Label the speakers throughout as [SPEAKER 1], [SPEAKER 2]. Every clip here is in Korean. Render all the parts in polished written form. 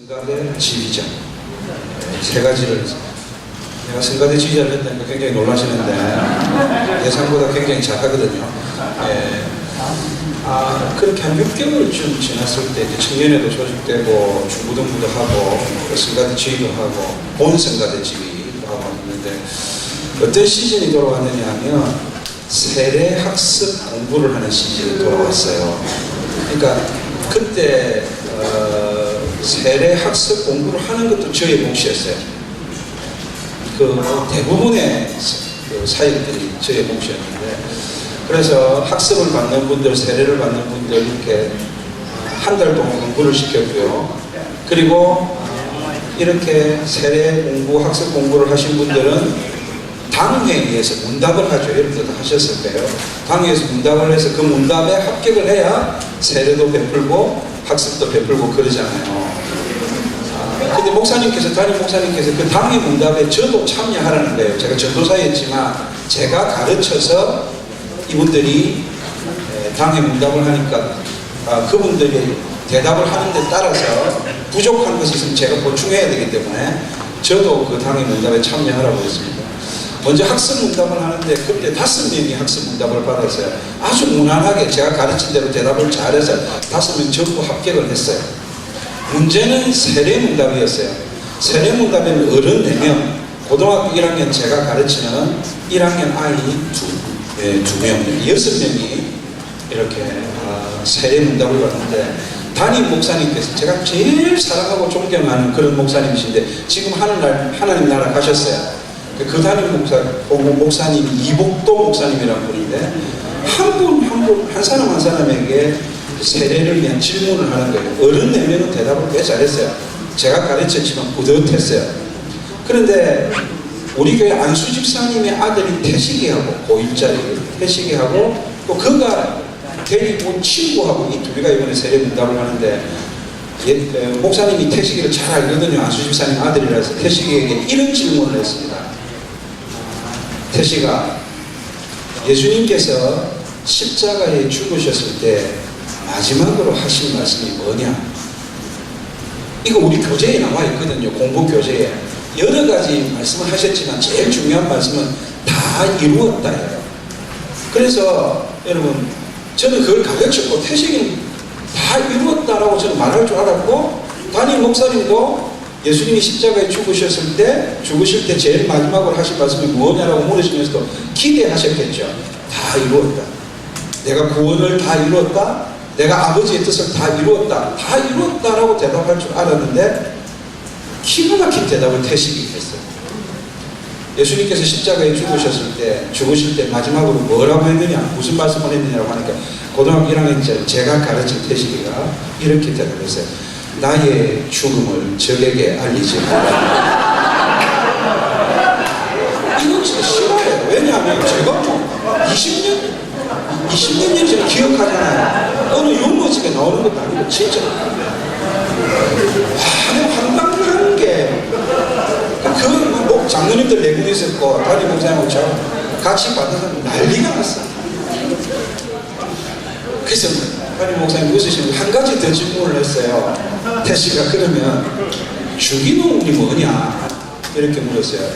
[SPEAKER 1] 성가대 지휘자 세 가지를 내가 성가대 지휘자를 했다니까 굉장히 놀라시는데 예상보다 굉장히 작하거든요. 그렇게 한 6개월쯤 지났을 때 이제 청년회도 조직되고 중고등부도 하고 성가대 지휘도 하고 본 성가대 지휘도 하고 있는데 어떤 시즌이 돌아왔느냐 하면 세례 학습 공부를 하는 시즌이 돌아왔어요. 그러니까 그때 세례 학습 공부를 하는 것도 저의 몫이었어요. 대부분의 사역들이 저의 몫이었는데, 그래서 학습을 받는 분들, 세례를 받는 분들 이렇게 한 달 동안 공부를 시켰고요. 그리고 이렇게 세례 공부, 학습 공부를 하신 분들은 당회에서 문답을 하죠. 여러분들도 하셨을 거예요. 당회에서 문답을 해서 그 문답에 합격을 해야 세례도 베풀고 학습도 베풀고 그러잖아요. 근데 목사님께서, 담임 목사님께서 그 당회 문답에 저도 참여하라는 거예요. 제가 전도사였지만 제가 가르쳐서 이분들이 당회 문답을 하니까 그분들이 대답을 하는 데 따라서 부족한 것이 있으면 제가 보충해야 되기 때문에 저도 그 당회 문답에 참여하라고 했습니다. 먼저 학습 문답을 하는데 그때 5명이 학습 문답을 받았어요. 아주 무난하게 제가 가르친 대로 대답을 잘해서 5명 전부 합격을 했어요. 문제는 세례 문답이었어요. 세례 문답에는 어른 4명, 고등학교 1학년 제가 가르치는 1학년 아이 2명, 6명이 이렇게 세례 문답을 받는데, 담임 목사님께서 제가 제일 사랑하고 존경하는 그런 목사님이신데 지금 하나님 나라 가셨어요. 그 담임 목사님이 이복도 목사님이라는 분인데 한 사람 한 사람에게 세례를 위한 질문을 하는 거예요. 어른 4명은 대답을 꽤 잘했어요. 제가 가르쳤지만 뿌듯했어요. 그런데 우리 교회 안수 집사님의 아들이 태식이하고 고1짜리 태식이하고 또 그가 데리고 친구하고 이 둘이가 이번에 세례 문답을 하는데 목사님이 태식이를 잘 알거든요. 안수 집사님 아들이라서 태식이에게 이런 질문을 했습니다. 태식아, 예수님께서 십자가에 죽으셨을 때 마지막으로 하신 말씀이 뭐냐? 이거 우리 교재에 나와 있거든요. 공부 교재에 여러 가지 말씀을 하셨지만 제일 중요한 말씀은 다 이루었다예요. 그래서 여러분, 저는 그걸 가르쳤고 태식이는 다 이루었다라고 저는 말할 줄 알았고, 담임 목사님도 예수님이 십자가에 죽으실 때 제일 마지막으로 하신 말씀이 뭐냐라고 물으시면서도 기대하셨겠죠. 다 이루었다. 내가 구원을 다 이루었다. 내가 아버지의 뜻을 다 이루었다. 다 이루었다라고 대답할 줄 알았는데 기가 막힌 대답을 태식이 했어요. 예수님께서 십자가에 죽으실 때 마지막으로 뭐라고 했느냐, 무슨 말씀을 했느냐고 하니까 고등학교 1학년 제가 가르친 태식이가 이렇게 대답했어요. 나의 죽음을 적에게 알리지 마라. 이건 진짜 싫어요. 왜냐하면 제가 뭐 20년 전에 기억하잖아요. 어느 용어집에 나오는 것도 아니고 진짜 황당한 게 그 장로님들 4분 있었고 담임 목사님하고 저 같이 받아서 난리가 났어. 그래서 담임 목사님 웃으시면서 한 가지 더 질문을 했어요. 태식아, 그러면 주기도문이 뭐냐? 이렇게 물었어요.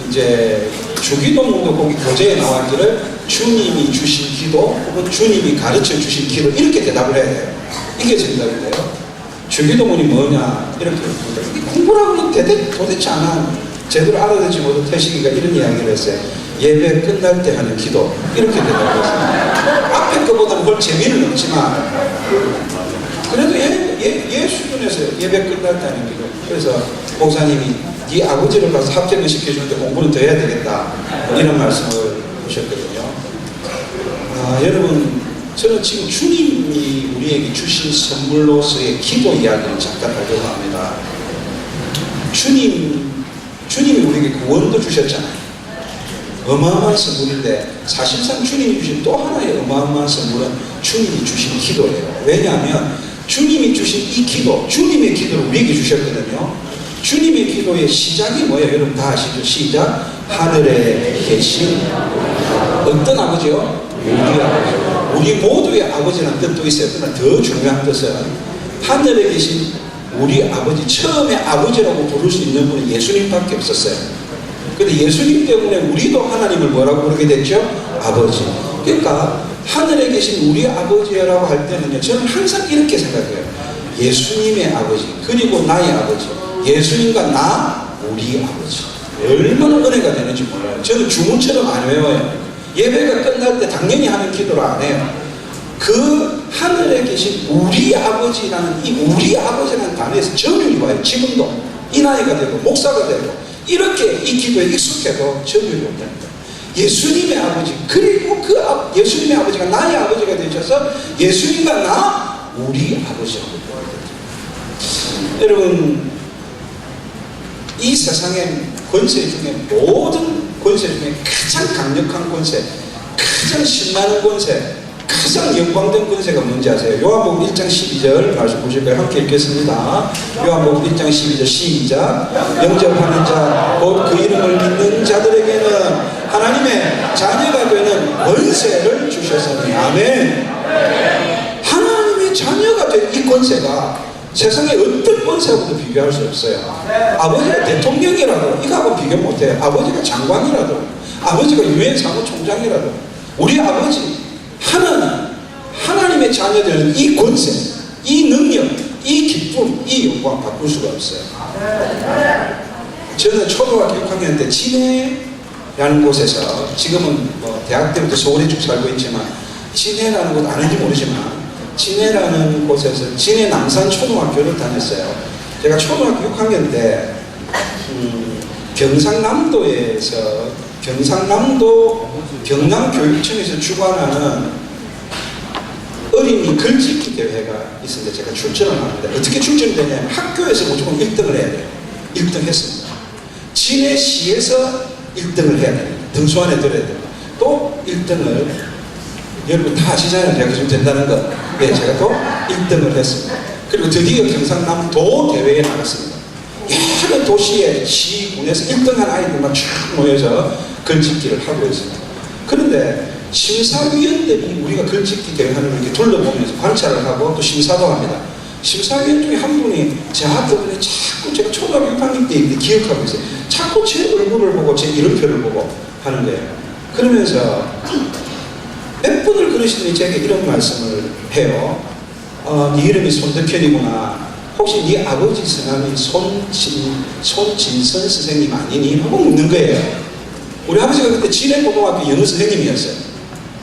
[SPEAKER 1] 이제 주기도문도 거기 교재에 나와 있기를 주님이 주신 기도 혹은 주님이 가르쳐 주신 기도 이렇게 대답을 해야 돼요. 이게 정답인데요. 주기도문이 뭐냐? 이렇게 물었어요. 공부라고는 도대체 안 한, 제대로 알아듣지 못한 태식이가 이런 이야기를 했어요. 예배 끝날 때 하는 기도 이렇게 대답을 했어요. 앞에 거보다는 뭘 재미는 없지만 그래도 예 수준에서 예배 끝날 때 하는 기도. 그래서 목사님이 네 아버지를 가서 합격을 시켜주는데 공부는 더 해야 되겠다, 이런 말씀을 하셨거든요. 여러분, 저는 지금 주님이 우리에게 주신 선물로서의 기도 이야기를 잠깐 하려고 합니다. 주님이 우리에게 구원도 주셨잖아요. 어마어마한 선물인데 사실상 주님이 주신 또 하나의 어마어마한 선물은 주님이 주신 기도예요. 왜냐하면 주님이 주신 이 기도, 주님의 기도를 우리에게 주셨거든요. 주님의 기도의 시작이 뭐예요? 여러분 다 아시죠? 시작. 하늘에 계신 어떤 아버지요? 우리 아버지. 우리 모두의 아버지라는 뜻도 있어요. 그러나 더 중요한 뜻은 하늘에 계신 우리 아버지, 처음에 아버지라고 부를 수 있는 분은 예수님밖에 없었어요. 근데 예수님 때문에 우리도 하나님을 뭐라고 부르게 됐죠? 아버지. 그러니까 하늘에 계신 우리 아버지라고 할 때는요, 저는 항상 이렇게 생각해요. 예수님의 아버지, 그리고 나의 아버지. 예수님과 나, 우리 아버지. 얼마나 은혜가 되는지 몰라요. 저는 주문처럼 안 외워요. 예배가 끝날 때 당연히 하는 기도를 안 해요. 그 하늘에 계신 우리 아버지라는 이 우리 아버지라는 단어에서 점유율이 와요. 지금도 이 나이가 되고 목사가 되고 이렇게 이 기도에 익숙해도 점유율이 없답니다. 예수님의 아버지, 그리고 그 예수님의 아버지가 나의 아버지가 되셔서 예수님과 나, 우리 아버지라고. 여러분, 이 세상의 권세 중에, 모든 권세 중에 가장 강력한 권세, 가장 신나는 권세, 가장 영광된 권세가 뭔지 아세요? 요한복음 1장 12절 말씀 보실까요? 함께 읽겠습니다. 요한복음 1장 12절 시작. 영접하는 자, 곧 그 이름을 믿는 자들에게는 하나님의 자녀가 되는 권세를 주셨으니. 아멘. 하나님의 자녀가 된 이 권세가 세상에 어떤 권세하고도 비교할 수 없어요. 아버지가 대통령이라도 이거하고 비교 못해요. 아버지가 장관이라도, 아버지가 유엔 사무총장이라도, 우리 아버지 하나님의 자녀들은 이 권세, 이 능력, 이 기쁨, 이 영광 바꿀 수가 없어요. 저는 초등학교 6학년 때 진해라는 곳에서, 지금은 뭐 대학 때부터 서울에 쭉 살고 있지만 진해라는 곳 아는지 모르지만 진해라는 곳에서 진해 남산 초등학교를 다녔어요. 제가 초등학교 6학년 때 경상남도에서 경남교육청에서 주관하는 어린이 글짓기 대회가 있었는데 제가 출전을 하는데, 어떻게 출전이 되냐면 학교에서 무조건 1등을 해야 돼요. 1등 했습니다. 진해시에서 1등을 해야 돼요. 등수 안에 들어야 돼요. 또 1등을, 여러분 다 아시잖아요. 제가 좀 된다는 거. 네, 제가 또 1등을 했습니다. 그리고 드디어 경상남도 대회에 나갔습니다. 여러 도시에 시군에서 1등한 아이들만 쫙 모여서 글짓기를 하고 있습니다. 그런데 심사위원들이 우리가 글짓기 대회하는 걸 이렇게 둘러보면서 관찰을 하고 또 심사도 합니다. 심사위원 중에 한 분이 저한테 자꾸, 제가 초등학교 6학년 때 기억하고 있어요. 자꾸 제 얼굴을 보고 제 이름표를 보고 하는 거예요. 그러면서 몇 번을 그러시더니 제게 이런 말씀을 해요. 네 이름이 손덕현이구나. 혹시 네 아버지 성함이 손진선 선생님 아니니? 하고 묻는 거예요. 우리 아버지가 그때 진해고등학교 영어 선생님이었어요.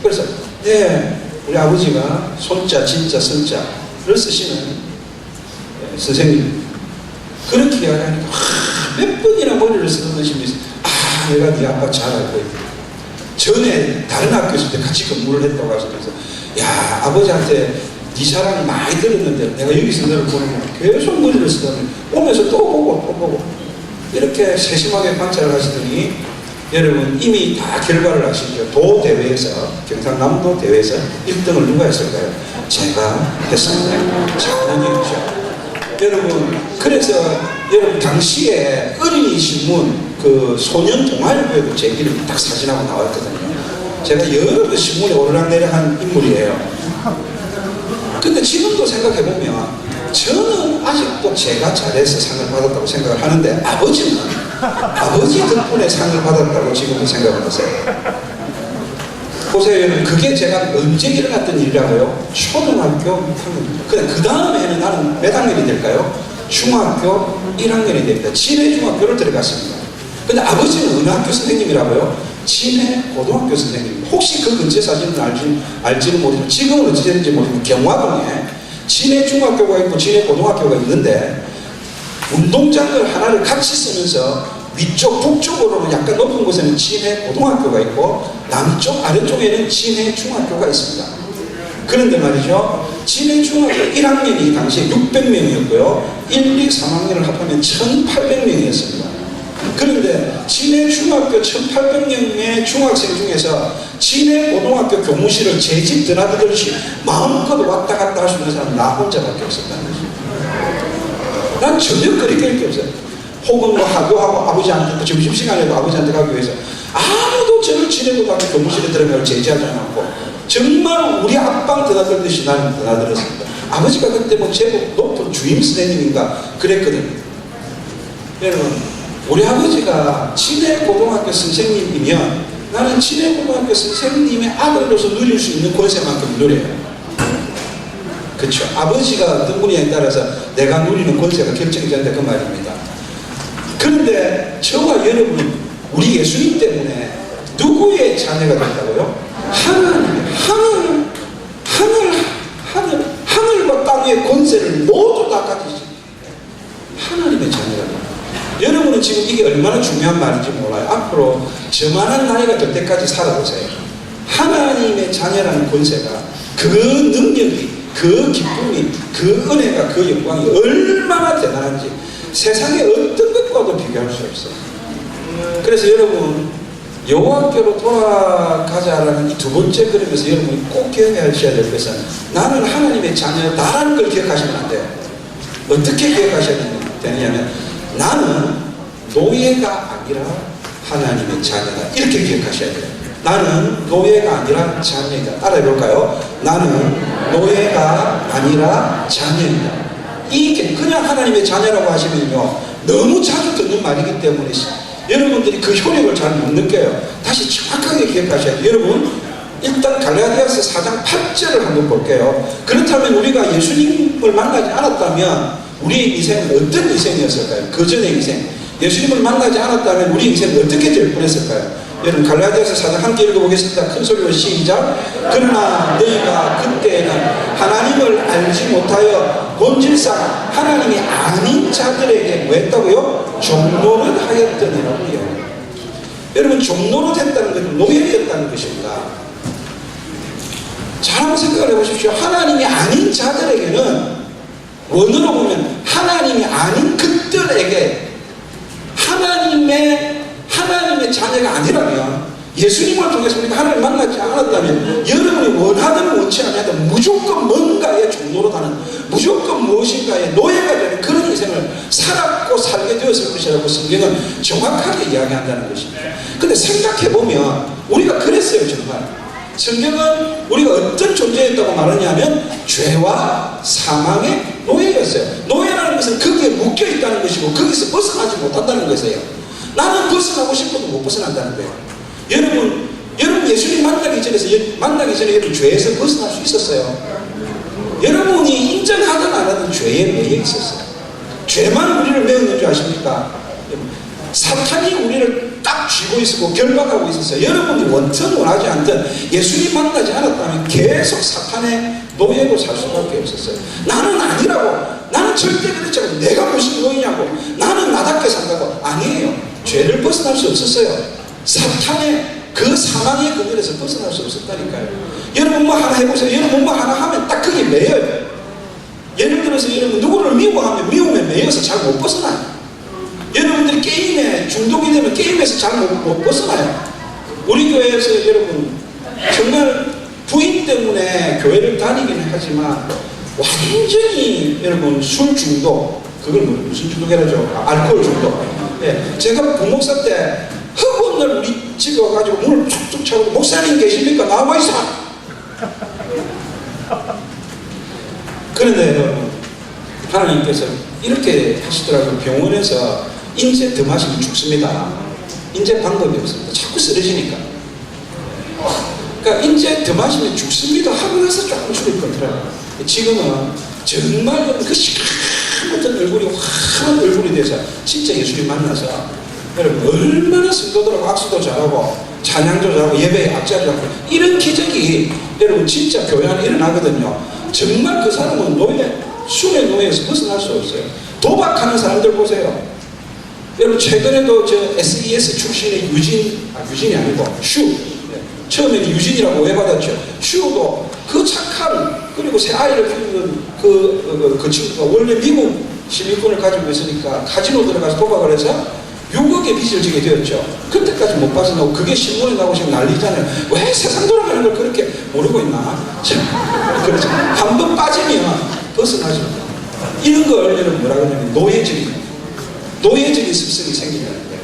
[SPEAKER 1] 그래서 네, 우리 아버지가 손자, 진자, 선자를 쓰시는 선생님. 그렇게 이야기하니까 몇 번이나 머리를 쓰다듬으시면서 내가 네 아빠 잘 알고 있다. 전에 다른 학교 있을 때 같이 근무를 했다고 하시면서, 야, 아버지한테 네 자랑 많이 들었는데 내가 여기서 너를 보내면 계속 머리를 쓰다듬으면 오면서 또 보고 이렇게 세심하게 관찰을 하시더니, 여러분 이미 다 결과를 아시죠? 도 대회에서, 경상남도 대회에서 1등을 누가 했을까요? 제가 했습니다. 작년이었죠. 여러분, 그래서 여러분 당시에 어린이 신문 그 소년 동아일보에도 제 이름이 딱 사진하고 나왔거든요. 제가 여러 번 신문에 오르락내락한 인물이에요. 근데 지금도 생각해보면 저는 아직도 제가 잘해서 상을 받았다고 생각을 하는데, 아버지는 아버지 덕분에 상을 받았다고 지금도 생각을 하세요. 보세요. 그게 제가 언제 일어났던 일이라고요? 초등학교 6학년. 근데 그 다음 해는 나는 몇 학년이 될까요? 중학교 1학년이 됩니다. 진해중학교를 들어갔습니다. 근데 아버지는 어느 학교 선생님이라고요? 진해고등학교 선생님. 혹시 그 근처 사진은 알지는 모르지만 지금은 어찌 되는지 모르지만 경화동에 진해중학교가 있고 진해고등학교가 있는데, 운동장을 하나를 같이 쓰면서 위쪽 북쪽으로는 약간 높은 곳에는 진해고등학교가 있고 남쪽 아래쪽에는 진해중학교가 있습니다. 그런데 말이죠, 진해중학교 1학년이 당시에 600명이었고요 1, 2, 3학년을 합하면 1800명이었습니다. 그런데 진해중학교 1800명의 중학생 중에서 진해고등학교 교무실을 제 집 드나들듯이 마음껏 왔다 갔다 할 수 있는 사람은 나 혼자밖에 없었다는 거죠. 난 전혀 그렇게 할 게 없어요. 혹은 뭐 학교하고 아버지한테, 점심시간에도 아버지한테 가기 위해서 아무도 저를 진해고등학교 교무실에 들어가면 제지하지 않았고, 정말 우리 앞방 드나들듯이 나는 드나들었습니다. 아버지가 그때 뭐 제법 높은 주임 선생님인가 그랬거든요. 여러분, 우리 아버지가 진해고등학교 선생님이면 나는 진해고등학교 선생님의 아들로서 누릴 수 있는 권세만큼 누려요. 그렇죠. 아버지가 어떤 분야에 따라서 내가 누리는 권세가 결정이 된다 그 말입니다. 그런데 저와 여러분은 우리 예수님 때문에 누구의 자녀가 된다고요? 하늘과 땅의 권세를 모두 다 가지신 하나님의 자녀가 됩니다. 여러분은 지금 이게 얼마나 중요한 말인지 몰라요. 앞으로 저만한 나이가 될 때까지 살아보세요. 하나님의 자녀라는 권세가 그 능력이, 그 기쁨이, 그 은혜가, 그 영광이 얼마나 대단한지 세상의 어떤 것과도 비교할 수 없어요. 그래서 여러분, 여호와께로 돌아가자라는 이 두 번째 그림에서 여러분이 꼭 기억하셔야 될 것은 나는 하나님의 자녀다라는 걸 기억하시면 안 돼요. 어떻게 기억하셔야 되느냐면 나는 노예가 아니라 하나님의 자녀다. 이렇게 기억하셔야 돼요. 나는 노예가 아니라 자녀이다. 따라해볼까요? 나는 노예가 아니라 자녀이다. 이게 그냥 하나님의 자녀라고 하시면요, 너무 자주 듣는 말이기 때문에 여러분들이 그 효력을 잘 못 느껴요. 다시 정확하게 기억하셔야 돼요. 여러분, 일단 갈라디아서 4장 8절을 한번 볼게요. 그렇다면 우리가 예수님을 만나지 않았다면 우리의 인생은 어떤 인생이었을까요? 그 전의 인생. 예수님을 만나지 않았다면 우리 인생은 어떻게 될 뻔했을까요? 여러분, 갈라디아서 4장 함께 읽어보겠습니다. 큰 소리로 시작. 그러나 너희가 그때는 하나님을 알지 못하여 본질상 하나님이 아닌 자들에게 뭐 했다고요? 종노릇 하였더니라고요. 여러분, 종노릇 했다는 것은 노예였다는 것입니다. 잘 한번 생각을 해보십시오. 하나님이 아닌 자들에게는 원어로 보면 하나님이 아닌 그들에게 하나님의 자녀가 아니라면, 예수님을 통해서 우리가 하나님을 만나지 않았다면 여러분이 원하든 원치 않아든 무조건 뭔가에 종노릇하는, 무조건 무엇인가에 노예가 되는 그런 인생을 살았고 살게 되었을 것이라고 성경은 정확하게 이야기한다는 것입니다. 근데 생각해보면 우리가 그랬어요. 정말 성경은 우리가 어떤 존재였다고 말하냐면 죄와 사망의 노예였어요. 노예라는 것은 거기에 묶여있다는 것이고 거기서 벗어나지 못한다는 것이에요. 나는 벗어나고 싶어도 못 벗어난다는 거예요. 여러분 예수님 만나기 전에 여러분 죄에서 벗어날 수 있었어요. 여러분이 인정하든 안 하든 죄에 매여 있었어요. 죄만 우리를 메우는 줄 아십니까? 사탄이 우리를 딱 쥐고 있었고 결박하고 있었어요. 여러분이 원튼 원하지 않든 예수님 만나지 않았다면 계속 사탄의 노예로 살 수밖에 없었어요. 나는 아니라고, 나는 절대 그렇지 않고, 내가 무슨 노예냐고, 나는 나답게 산다고. 아니에요. 죄를 벗어날 수 없었어요. 사탄의 그 사망의 그늘에서 벗어날 수 없었다니까요. 여러분 뭐 하나 해보세요. 여러분 뭐 하나 하면 딱 거기에 매여요. 예를 들어서 여러분 누구를 미워하면 미움에 매여서 잘 못 벗어나요. 여러분들이 게임에 중독이 되면 게임에서 잘 못 벗어나요. 우리 교회에서 여러분 정말 부인 때문에 교회를 다니긴 하지만 완전히 여러분 술 중독, 그걸 무슨 중독이라죠? 알코올 중독. 예, 제가 부목사 때 흑원날 우리 집에 와가지고 문을 툭툭 차고 목사님 계십니까? 나와 있어. 그런데 여러분, 하나님께서 이렇게 하시더라고요. 병원에서 인제 더 마시면 죽습니다. 인제 방법이 없습니다. 자꾸 쓰러지니까. 그러니까 인제 더 마시면 죽습니다 하고 나서 조금 술을 끊더라고요. 지금은 정말 그 시커먼 얼굴이 환한 얼굴이 돼서 진짜 예수님 만나서 여러분 얼마나 성도들하고 악수도 잘하고 찬양도 잘하고 예배에 악자도 잘하고 이런 기적이 여러분 진짜 교회 안에 일어나거든요. 정말 그 사람은 술의 노예에서 벗어날 수 없어요. 도박하는 사람들 보세요. 여러분 최근에도 저 SES 출신의 유진이 아니고 슈, 처음에는 유진이라고 오해받았죠. 슈도 그 착한, 그리고 새 아이를 키우는 그 친구가 원래 미국 시민권을 가지고 있으니까 카지노 들어가서 도박을 해서 6억의 빚을 지게 되었죠. 그때까지 못 벗어나고 그게 신문에 나오고 지금 난리잖아요. 왜 세상 돌아가는 걸 그렇게 모르고 있나? 그렇죠. 한 번 빠지면 벗어나죠. 이런 걸 여러분 뭐라 그러냐면 노예적인 습성이 생긴다는 거예요.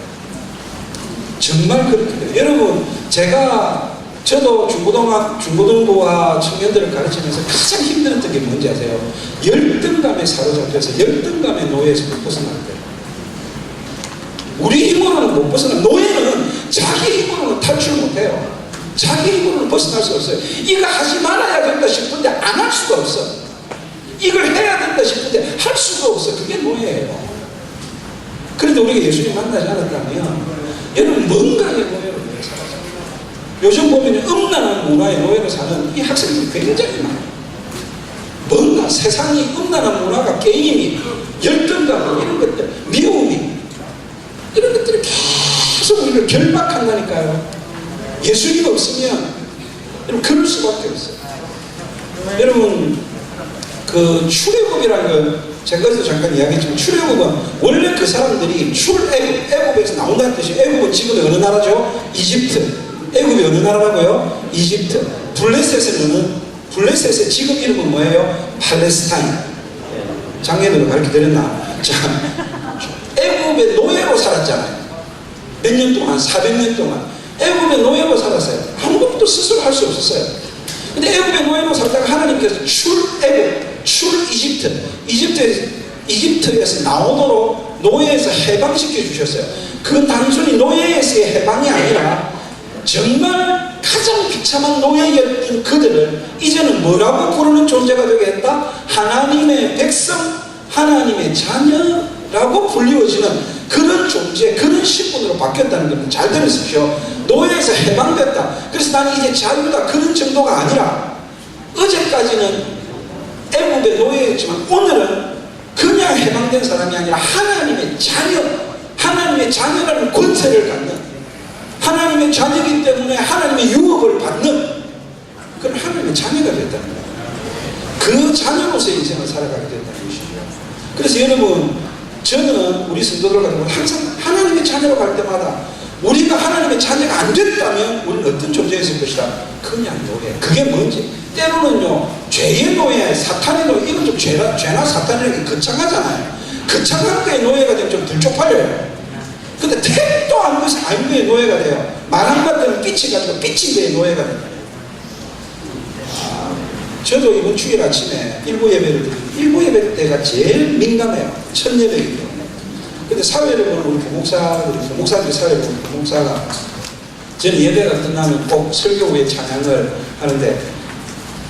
[SPEAKER 1] 정말 그렇게 돼요. 여러분, 제가 저도 중고등부와 청년들을 가르치면서 가장 힘들었던 게 뭔지 아세요? 열등감에 사로잡혀서 열등감의 노예에서 못 벗어날 거예요. 우리 힘으로는 못 벗어나. 노예는 자기 힘으로는 탈출 못해요. 자기 힘으로는 벗어날 수 없어요. 이거 하지 말아야 된다 싶은데 안 할 수가 없어. 이걸 해야 된다 싶은데 할 수가 없어. 그게 노예예요. 그런데 우리가 예수님 만나지 않았다면 여러분 뭔가의 노예로 살아요. 요즘 보면 음란한 문화의 노예로 사는 이 학생들이 굉장히 많아요. 뭔가 세상이 음란한 문화가 게임이 열등감 이런 것들 미움이 이런 것들이 계속 우리를 결박한다니까요. 예수님 없으면 여러분 그럴 수밖에 없어요. 여러분 그 출애굽이라는 걸 제가 그래서 잠깐 이야기했지만 출애굽은 원래 그 사람들이 애굽에서 나온다는 뜻이 애굽은 지금 어느 나라죠? 이집트. 애굽이 어느 나라라고요? 이집트. 블레셋의 지금 이름은 뭐예요? 팔레스타인. 작년에도 가르쳐드렸나? 자, 애굽의 노예로 살았잖아요. 몇 년 동안? 400년 동안. 애굽의 노예로 살았어요. 아무것도 스스로 할 수 없었어요. 근데 애굽의 노예로 살다가 하나님께서 이집트에서 나오도록 노예에서 해방시켜 주셨어요. 그건 단순히 노예에서의 해방이 아니라 정말 가장 비참한 노예였던 그들을 이제는 뭐라고 부르는 존재가 되게 했다? 하나님의 백성, 하나님의 자녀라고 불리워지는 그런 존재, 그런 신분으로 바뀌었다는 것을 잘 들으십시오. 노예에서 해방됐다. 그래서 나는 이제 자유다. 그런 정도가 아니라 어제까지는 애굽의 노예였지만 오늘은 그냥 해방된 사람이 아니라 하나님의 자녀, 하나님의 자녀라는 권세를 갖는, 하나님의 자녀이기 때문에 하나님의 유업을 받는 그런 하나님의 자녀가 됐다는 거예요. 그 자녀로서의 인생을 살아가게 됐다는 것이죠. 그래서 여러분, 저는 우리 성도들 같은 경우 항상 하나님의 자녀로 갈 때마다 우리가 하나님의 자녀가 안 됐다면 우리는 어떤 존재였을 것이다. 그냥 노예. 그게 뭔지. 때로는요, 죄의 노예, 사탄의 노예, 이건 좀 죄나 사탄이라는 게 거창하잖아요. 거창한 거에 노예가 되면 좀 덜 쪽팔려요. 근데 택도 안 것이 아닌 거에 노예가 돼요. 말 한마디는 삐치가지고 삐친 거에 노예가 돼요. 저도 이번 주일 아침에 일부 예배 때가 제일 민감해요. 첫 예배이기 때문에. 근데 사회를 보는 우리 부목사들이 사회를 보는 부목사가 저는 예배가 끝나면 꼭 설교 후에 찬양을 하는데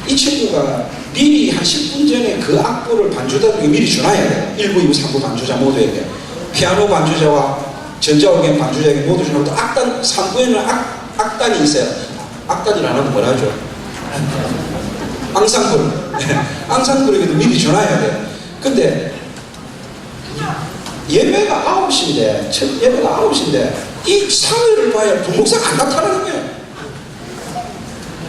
[SPEAKER 1] 이 친구가 미리 한 10분 전에 그 악보를 반주자들에게 미리 주나야 돼요. 1부, 2부, 3부 반주자 모두에게. 피아노 반주자와 전자오겐 반주자에게 모두 주나고 또 악단, 3부에는 악단이 있어요. 악단이 안 하고 뭐라 하죠? 앙상블. 앙상블에게도 미리 전화해야 돼요. 근데 예배가 9시인데, 첫 예배가 9시인데 이 사회를 봐야 부목사가 안 나타나는 거예요.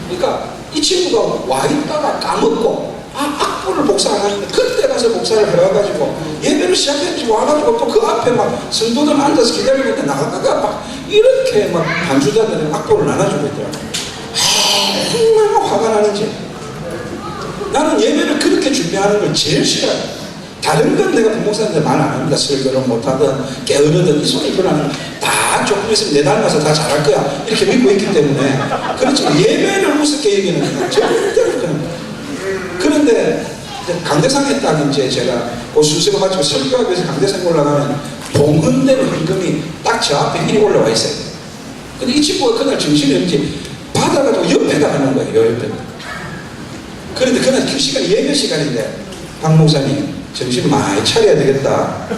[SPEAKER 1] 그러니까 이 친구가 와 있다가 까먹고 악보를 복사 안 하는데 그때 가서 복사를 해와가지고 예배를 시작했지 와가지고 또 그 앞에 막 성도들 앉아서 기다리고 있는데 나가다가 막 이렇게 막 반주자들은 악보를 나눠주고 있더라고요. 얼마나 화가 나는지. 나는 예배를 그렇게 준비하는 걸 제일 싫어요. 다른 건 내가 부목사한테 말 안 합니다. 설교를 못하든 게으르든 이 손이 일어나면 다 조금 있으면 내 닮아서 다 잘할 거야 이렇게 믿고 있기 때문에. 그렇지만 예배를 우습게 얘기는 거야. 절대로 그런 거야. 그런데 강대상에 딱 이제 제가 그 순서가 마치고 설교하기 위해서 강대상에 올라가면 봉헌되는 헌금이 딱 저 앞에 일이 올라와 있어요. 근데 이 친구가 그날 정신이 없는지 받아가지고 옆에다 하는 거예요. 요 옆에다. 그런데 그날 그 시간이 예배 시간인데 박 목사님 정신 많이 차려야 되겠다.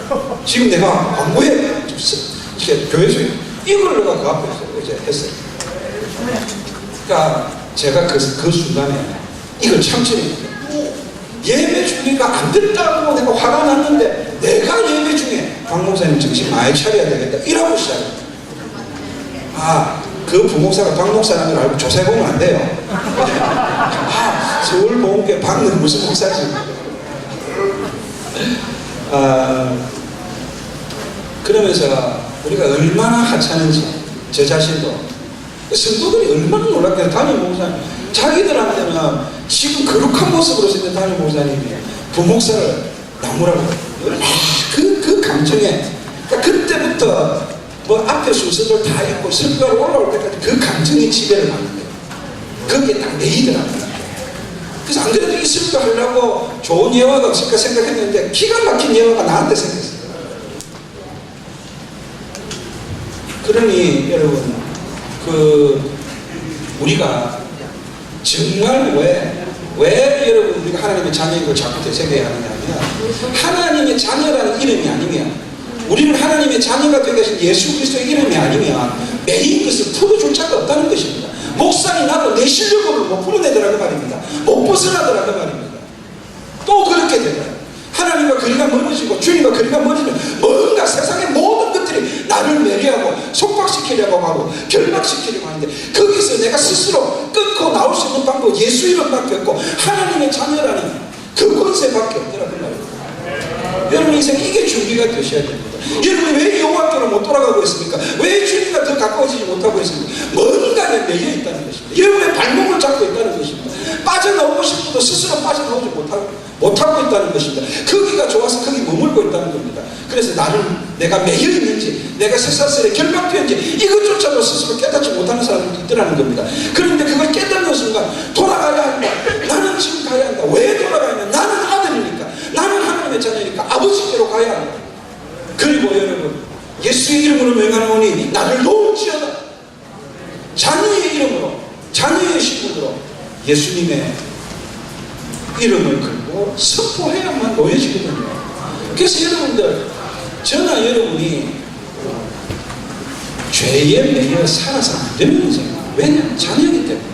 [SPEAKER 1] 지금 내가 광고에 교회에서 이걸 내가 그 앞에서 이제 했어요. 그러니까 제가 그 순간에 이걸 참치는 예배 준비가 안 됐다고 내가 화가 났는데 내가 예배 중에 박 목사님 정신 많이 차려야 되겠다 이러고 시작해요. 그 부목사가 박 목사라는 걸 알고 조사해보면 안 돼요. 서울보험교회 박는 무슨 목사지? 그러면서 우리가 얼마나 하찮은지 저 자신도 성도들이 얼마나 놀랍게 담임 목사님 자기들한테는 지금 거룩한 모습으로 생긴 담임 목사님이 부목사를 나무라고 그 감정에 그러니까 그때부터 뭐 앞에 순서들 다 있고 설교하러 올라올 때까지 그 감정이 지배를 받는 거예요. 거기에 딱 매이더라고요. 그래서 안 그래도 이슬도 하려고 좋은 예화가 없을까 생각했는데 기가 막힌 예화가 나한테 생겼어요. 그러니 여러분, 우리가 정말 왜 여러분 우리가 하나님의 자녀인 걸 자꾸 되새겨야 하느냐면, 하나님의 자녀라는 이름이 아니면, 우리는 하나님의 자녀가 되게 하신 예수 그리스도의 이름이 아니면 매인 것을 풀어줄 자가 없다는 것입니다. 목사님 나도 내 실력으로 못 풀어내더라고 말입니다. 못 벗어나더라고 말입니다. 또 그렇게 되더라고요. 하나님과 거리가 멀어지고 주님과 거리가 멀어지면 뭔가 세상의 모든 것들이 나를 매료하고 속박시키려고 하고 결박시키려고 하는데, 거기서 내가 스스로 끊고 나올 수 있는 방법 예수 이름밖에 없고 하나님의 자녀라는 그 권세밖에 없더라고요 말입니다. 여러분 인생 이게 준비가 되셔야 됩니다. 여러분이 왜 여호와께로 못 돌아가고 있습니까? 왜 주님과 더 가까워지지 못하고 있습니까? 뭔가에 매여 있다는 것입니다. 여러분의 발목을 잡고 있다는 것입니다. 빠져나오고 싶어도 스스로 빠져나오지 못하고 있다는 것입니다. 거기가 좋아서 거기 머물고 있다는 겁니다. 그래서 내가 매여 있는지, 내가 쇠사슬에 결박되었는지 이것조차도 스스로 깨닫지 못하는 사람들이 있더라는 겁니다. 그런데 그걸 깨닫는 순간 돌아가야 한다. 나는 지금 가야 한다. 왜 돌아가야 한다? 나는 아들이니까, 나는 하나님의 자녀니까 아버지께로 가야 한다. 그리고 여러분, 예수의 이름으로 명하노니 나를 놓을지어다. 자녀의 이름으로, 자녀의 신분으로 예수님의 이름을 걸고 선포해야만 놓여지거든요. 그래서 여러분들, 저나 여러분이 죄에 매여 살아서 안 되는 인생입니다. 왜냐하면 자녀이기 때문에.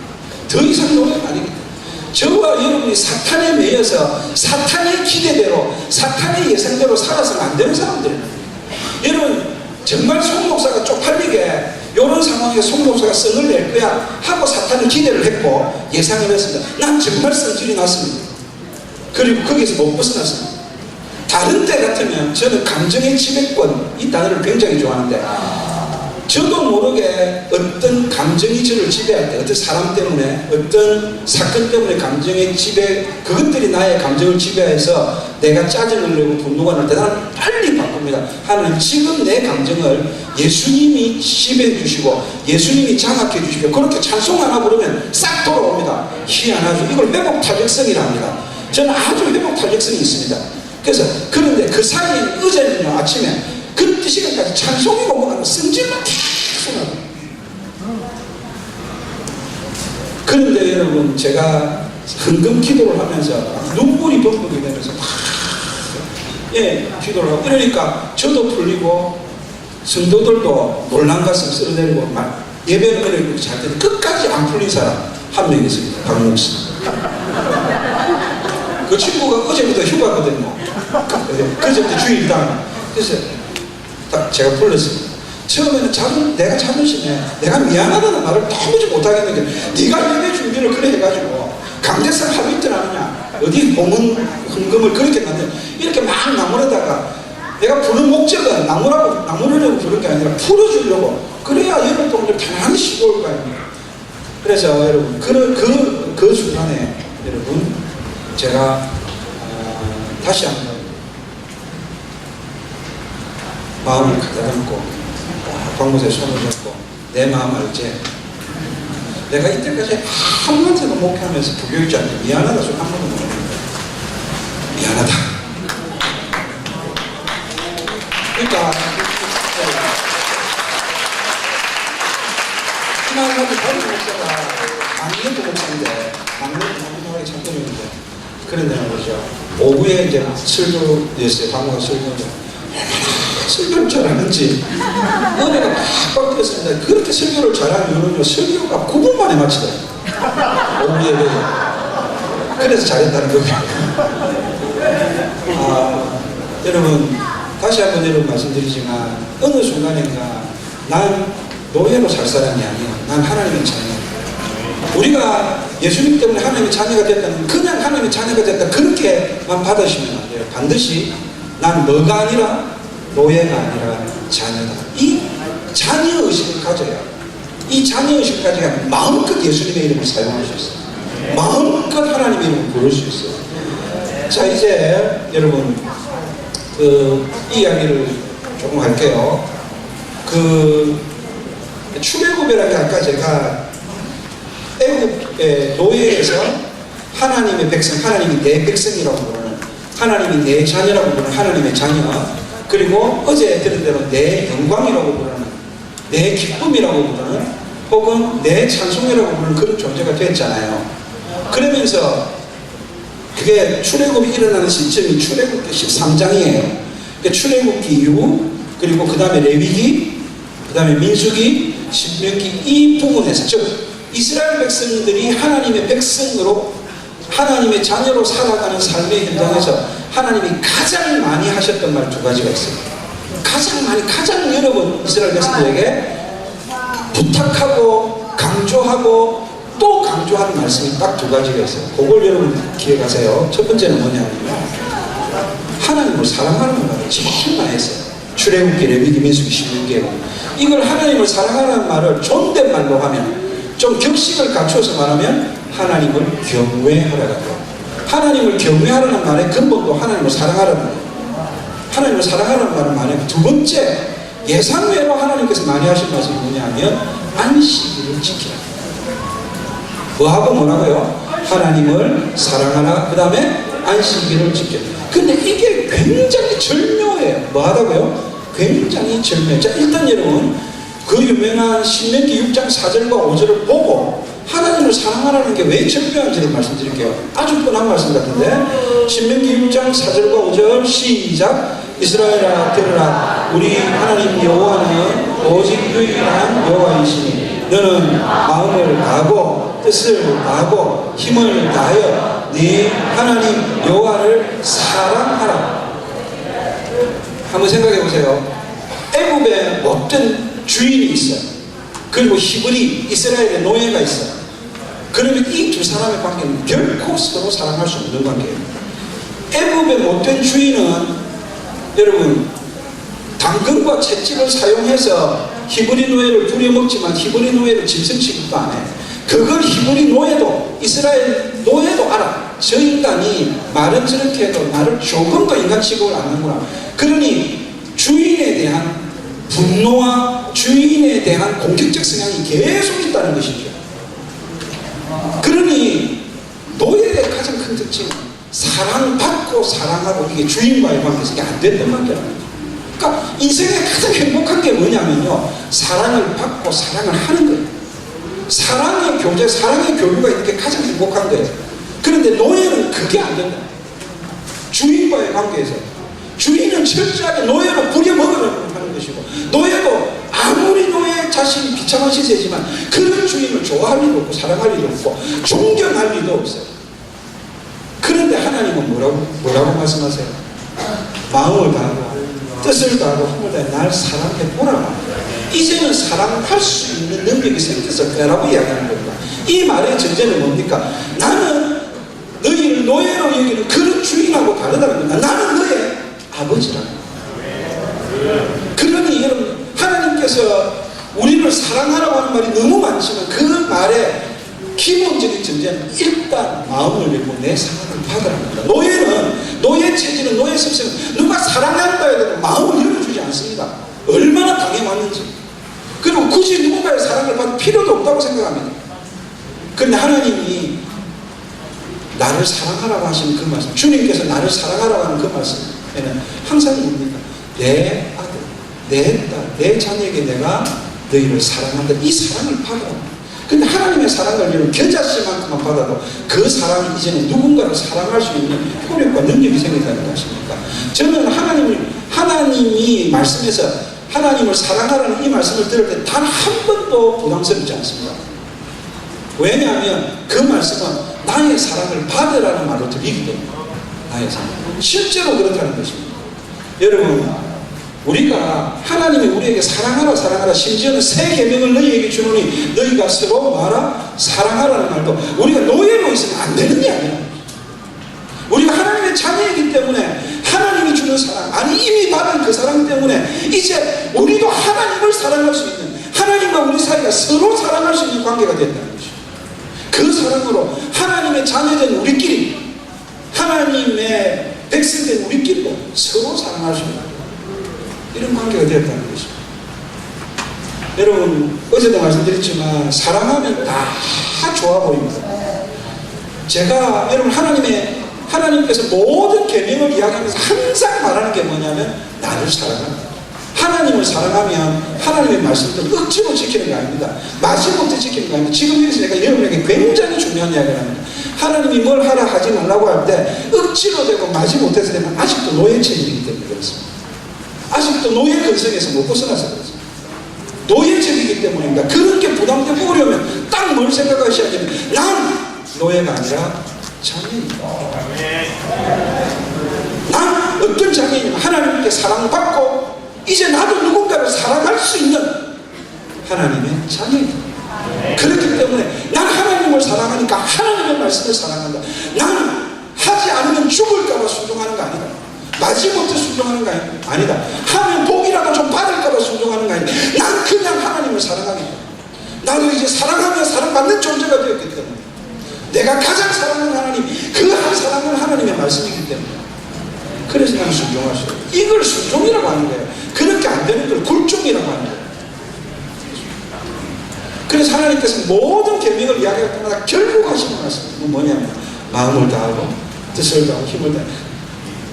[SPEAKER 1] 더 이상 노래가 아니기 때문에. 저와 여러분이 사탄에 매여서 사탄의 기대대로, 사탄의 예상대로 살아서는 안 되는 사람들입니다. 여러분, 정말 송 목사가 쪽팔리게 이런 상황에 송 목사가 성을 낼 거야 하고 사탄은 기대를 했고 예상을 했습니다. 난 정말 성질이 났습니다. 그리고 거기서 못 벗어났습니다. 다른 때 같으면 저는 감정의 지배권, 이 단어를 굉장히 좋아하는데, 저도 모르게 어떤 감정이 저를 지배할 때, 어떤 사람 때문에, 어떤 사건 때문에 감정의 지배, 그것들이 나의 감정을 지배해서 내가 짜증을 내고 분노가 날 때 나는 빨리 바꿉니다. 하나님, 지금 내 감정을 예수님이 지배해 주시고 예수님이 장악해 주시고, 그렇게 찬송 하나 부르면 싹 돌아옵니다. 희한하죠. 이걸 회복 타격성이랍니다. 저는 아주 회복 타격성이 있습니다. 그래서 그런데 그 사이에 어제는요, 아침에 그때 시간까지 찬송이고 뭐가 성질만 계속 나고. 그런데 여러분, 제가 헌금 기도를 하면서 눈물이 범벅이 되면서 기도를 하고 이러니까 저도 풀리고 성도들도 놀란 가슴 쓸어내리고 막 예배를 드리고 잘 때는 끝까지 안 풀린 사람 한 명 있습니다. 박목수. 그 친구가 어제부터 휴가거든요. 그제부터 주일당. 그래서 딱 제가 불렀습니다. 처음에는 내가 자존심에 내가 미안하다는 말을 도무지 못하겠는 게, 네가 예배 준비를 그래 해가지고 강대상 하루 이틀 하느냐, 어디 봉헌 헌금을 그렇게 만든, 이렇게 막 나무려다가 내가 부른 목적은 나무르려고 부른 게 아니라 풀어주려고, 그래야 여러분 동들 편안히 쉬고 올 거 아닙니까. 그래서 여러분, 그 순간에 여러분, 제가 다시 한번 마음을 가다듬고 박목사의 손을 잡고 내 마음 알지? 내가 이때까지 아무한테도 목회하면서 부교육자한테 미안하다 소리 한 번도 못 했는데, 미안하다. 그러니까 이 말을 하고 다른 목사가 막내도 목사인데, 막내도 목사하기 참더라는데, 그런 데는 그러죠. 오후에 이제 설교였어요. 박목사 설교인데 설교를 잘하는지 은혜가 팍팍 뛰었습니다. 그렇게 설교를 잘하는 이유는요, 설교가 9분 만에 마치더라고요. 오후 예배에. 그래서 잘했다는 겁니다. 여러분, 다시 한번 여러분 말씀드리지만, 어느 순간인가 난 노예로 살 사람이 아니야. 난 하나님의 자녀. 우리가 예수님 때문에 하나님의 자녀가 됐다는, 그냥 하나님의 자녀가 됐다 그렇게만 받으시면 안 돼요. 반드시 난 너가 아니라, 노예가 아니라 자녀다. 이 자녀의식을 가져야, 이 자녀의식을 가져야 마음껏 예수님의 이름을 사용할 수 있어요. 마음껏 하나님의 이름을 부를 수 있어요. 자, 이제 여러분, 이 이야기를 조금 할게요. 출애굽이라는 게 아까 제가 애굽의 노예에서 하나님의 백성, 하나님이 내 백성이라고 부르는, 하나님이 내 자녀라고 부르는 하나님의 자녀, 그리고 어제 들은 대로 내 영광이라고 부르는, 내 기쁨이라고 부르는, 혹은 내 찬송이라고 부르는 그런 존재가 됐잖아요. 그러면서 그게 출애굽이 일어나는 시점이 출애굽기 13장이에요. 출애굽기 이후, 그리고 그 다음에 레위기, 그 다음에 민수기, 신명기, 이 부분에서, 즉 이스라엘 백성들이 하나님의 백성으로, 하나님의 자녀로 살아가는 삶의 현장에서 하나님이 가장 많이 하셨던 말 두 가지가 있어요. 가장 여러분 이스라엘 백성들에게 부탁하고 강조하고 또 강조하는 말씀이 딱 두 가지가 있어요. 그걸 여러분 기억하세요. 첫 번째는 뭐냐면요, 하나님을 사랑하는 말을 제일 많이 했어요. 출애굽기, 레위기, 민수기, 신명기에 이걸 하나님을 사랑하는 말을 존댓말로 하면, 좀 격식을 갖추어서 말하면 하나님을 경외하라가 돼요. 하나님을 경외하라는 말의 근본도 하나님을 사랑하라는 거예요. 하나님을 사랑하라는 말은 말이에요. 두 번째, 예상외로 하나님께서 많이 하신 말씀이 뭐냐면 안식일을 지키라. 뭐라고요? 하나님을 사랑하라, 그 다음에 안식일을 지켜. 근데 이게 굉장히 절묘해요. 뭐하다고요? 굉장히 절묘해요. 자, 일단 여러분 그 유명한 신명기 6장 4절과 5절을 보고 하나님을 사랑하라는 게 왜 절묘한지를 말씀드릴게요. 아주 뻔한 말씀 같은데, 신명기 6장 4절과 5절 시작. 이스라엘아 들으라. 우리 하나님 여호와는 오직 유일한 여호와이시니 너는 마음을 다하고 뜻을 다하고 힘을 다하여 네 하나님 여호와를 사랑하라. 한번 생각해 보세요. 애굽에 못된 주인이 있어요. 그리고 히브리 이스라엘의 노예가 있어요. 그러면 이 두 사람의 관계는 결코 서로 사랑할 수 없는 관계예요. 애굽의 못된 주인은 여러분 당근과 채찍을 사용해서 히브리 노예를 부려먹지만 히브리 노예를 짐승 취급도 안 해. 그걸 히브리 노예도, 이스라엘 노예도 알아. 저 인간이 말은 저렇게 해도 나를 조금도 인간 취급을 안 하는구나. 그러니 주인에 대한 분노와 주인에 대한 공격적 성향이 계속 있다는 것이죠. 그러니 노예의 가장 큰 특징은 사랑받고 사랑하고 이게 주인과의 관계에서 이게 안 된단 말이야. 그러니까 인생의 가장 행복한 게 뭐냐면요, 사랑을 받고 사랑을 하는 거예요. 사랑의 교제, 사랑의 교류가 있는 게 가장 행복한 거예요. 그런데 노예는 그게 안 된다. 주인과의 관계에서 주인은 철저하게 노예로 부려먹으려고 하는 것이고, 노예도 아무리 노예 자신이 비참한 시세지만 그런 주인을 좋아할 리도 없고 사랑할 리도 없고 존경할 리도 없어요. 그런데 하나님은 뭐라고 말씀하세요? 마음을 다하고 뜻을 다하고 힘을 다해 날 사랑해 보라. 이제는 사랑할 수 있는 능력이 생겼을 거라고 이야기하는 겁니다. 이 말의 전제는 뭡니까? 나는 너희를 노예로 여기는 그런 주인하고 다르다는 겁니다. 나는 너의 아버지라는 거예요. 그러니 여러분, 하나님께서 우리를 사랑하라고 하는 말이 너무 많지만 그 말의 기본적인 전제는 일단 마음을 열고 내 사랑을 받으라는 겁니다. 노예는, 노예 체질은, 노예 습성은 누가 사랑한다 해도 마음을 열어주지 않습니다. 얼마나 당해왔는지. 그리고 굳이 누군가의 사랑을 받을 필요도 없다고 생각합니다. 그런데 하나님이 나를 사랑하라고 하시는 그 말씀, 주님께서 나를 사랑하라고 하는 그 말씀에는 항상 뭡니까? 내 아들, 내 딸, 내 자녀에게 내가 너희를 사랑한다. 이 사랑을 받으라고. 근데 하나님의 사랑을 겨자씨만큼만 받아도 그 사랑이 이제는 누군가를 사랑할 수 있는 효력과 능력이 생긴다는 것입니까? 저는 하나님이 말씀에서 하나님을 사랑하라는 이 말씀을 들을 때 단 한 번도 부담스럽지 않습니다. 왜냐하면 그 말씀은 나의 사랑을 받으라는 말로 들리기 때문에. 나의 사랑. 실제로 그렇다는 것입니다. 여러분, 우리가 하나님이 우리에게 사랑하라 심지어는 새 계명을 너희에게 주노니 너희가 서로 뭐하라? 사랑하라는 말도 우리가 노예로 있으면 안 되는 게 아니야. 우리가 하나님의 자녀이기 때문에 하나님이 주는 사랑, 아니 이미 받은 그 사랑 때문에 이제 우리도 하나님을 사랑할 수 있는, 하나님과 우리 사이가 서로 사랑할 수 있는 관계가 된다는 것이죠. 그 사랑으로 하나님의 자녀된 우리끼리, 하나님의 백성된 우리끼리도 서로 사랑할 수 있는 이런 관계가 되었다는 것입니다. 여러분 어제도 말씀드렸지만 사랑하면 다 좋아 보입니다. 제가 여러분 하나님께서 모든 계명을 이야기하면서 항상 말하는 게 뭐냐면 나를 사랑한다. 하나님을 사랑하면 하나님의 말씀을 억지로 지키는 게 아닙니다. 마지못해 지키는 게 아닙니다. 지금 여기서 내가 여러분에게 굉장히 중요한 이야기를 합니다. 하나님이 뭘 하라 하지 말라고 할 때 억지로 되고 마지못해서 되면 아직도 노예 체질이기 때문에 그렇습니다. 아직도 노예 근성에서 못 벗어나서 그렇습니다. 노예적이기 때문입니다. 그렇게 부담되고 어려우면 딱 뭘 생각하셔야 되면 난 노예가 아니라 장애인이다. 난 어떤 장애인이면 하나님께 사랑받고 이제 나도 누군가를 사랑할 수 있는 하나님의 자녀이다. 그렇기 때문에 난 하나님을 사랑하니까 하나님의 말씀을 사랑한다. 나는 하지 않으면 죽을까봐 순종하는 거 아니다. 마지못해 순종하는 거 아니다. 하면 복이라도 좀 받을까봐 순종하는 거 아니다. 난 그냥 하나님을 사랑하겠다. 나도 이제 사랑하며 사랑받는 존재가 되었기 때문에 내가 가장 사랑하는 하나님, 그 한 사랑은 하나님의 말씀이기 때문에 그래서 나는 순종할 수 있어요. 이걸 순종이라고 하는 거예요. 그렇게 안 되는 걸 굴종이라고 하는 거예요. 그래서 하나님께서 모든 계명을 이야기할 때마다 결국 하시는 말씀은 뭐냐면 마음을 다하고 뜻을 다하고 힘을 다하고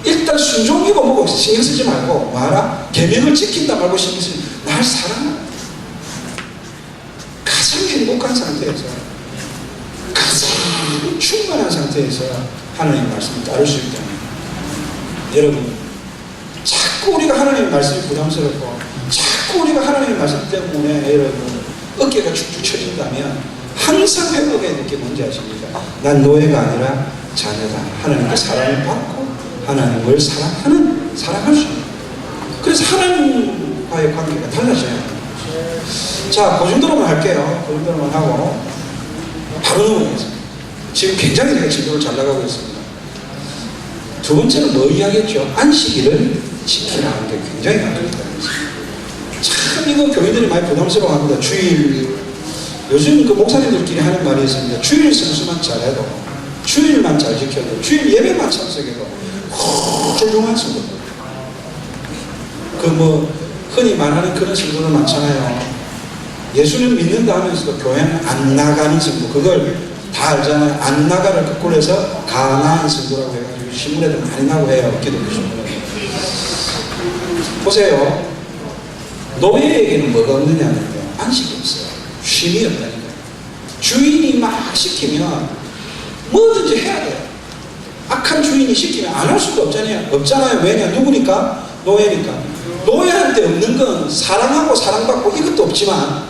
[SPEAKER 1] 일단 순종이고 뭐고 신경 쓰지 말고 뭐하라? 계명을 지킨다 말고 신경 쓰지 날 사랑한다. 가장 행복한 상태에서 가장 충만한 상태에서 하나님의 말씀을 따를 수 있다. 여러분 자꾸 우리가 하나님의 말씀이 부담스럽고 자꾸 우리가 하나님의 말씀 때문에 여러분 어깨가 축축 처진다면 항상 회복해야 될 게 뭔지 아십니까? 난 노예가 아니라 자녀다. 하나님께 사랑을 받고 하나님을 사랑할 수 있는. 그래서 하나님과의 관계가 달라져야 합니다. 자, 그 정도로만 할게요. 그 정도로만 하고 바로 넘어가겠습니다. 지금 굉장히 제가 지도를 잘 나가고 있습니다. 두 번째는 뭐 이야기했죠? 안식일을 지키라는 게 굉장히 많습니다. 참 이거 교인들이 많이 부담스러워합니다. 주일 요즘 그 목사님들끼리 하는 말이 있습니다. 주일 성수만 잘해도 주일만 잘 지켜도 주일 예배만 참석해도 훌륭한 성도. 그 뭐 흔히 말하는 그런 성도들 많잖아요. 예수는 믿는다 하면서도 교회는 안 나가는 성도. 그걸 다 알잖아요. 안 나가를 거꾸로 해서 가나안 성도라고 해가지고 신문에도 많이 나오고 해요. 기독교 신문에. 보세요. 노예에게는 뭐가 없느냐면 안식이 없어요. 쉼이 없다니까요. 주인이 막 시키면 뭐든지 해야 돼요. 악한 주인이 시키면 안 할 수가 없잖아요. 왜냐? 누구니까? 노예니까. 노예한테 없는 건 사랑하고 사랑받고 이것도 없지만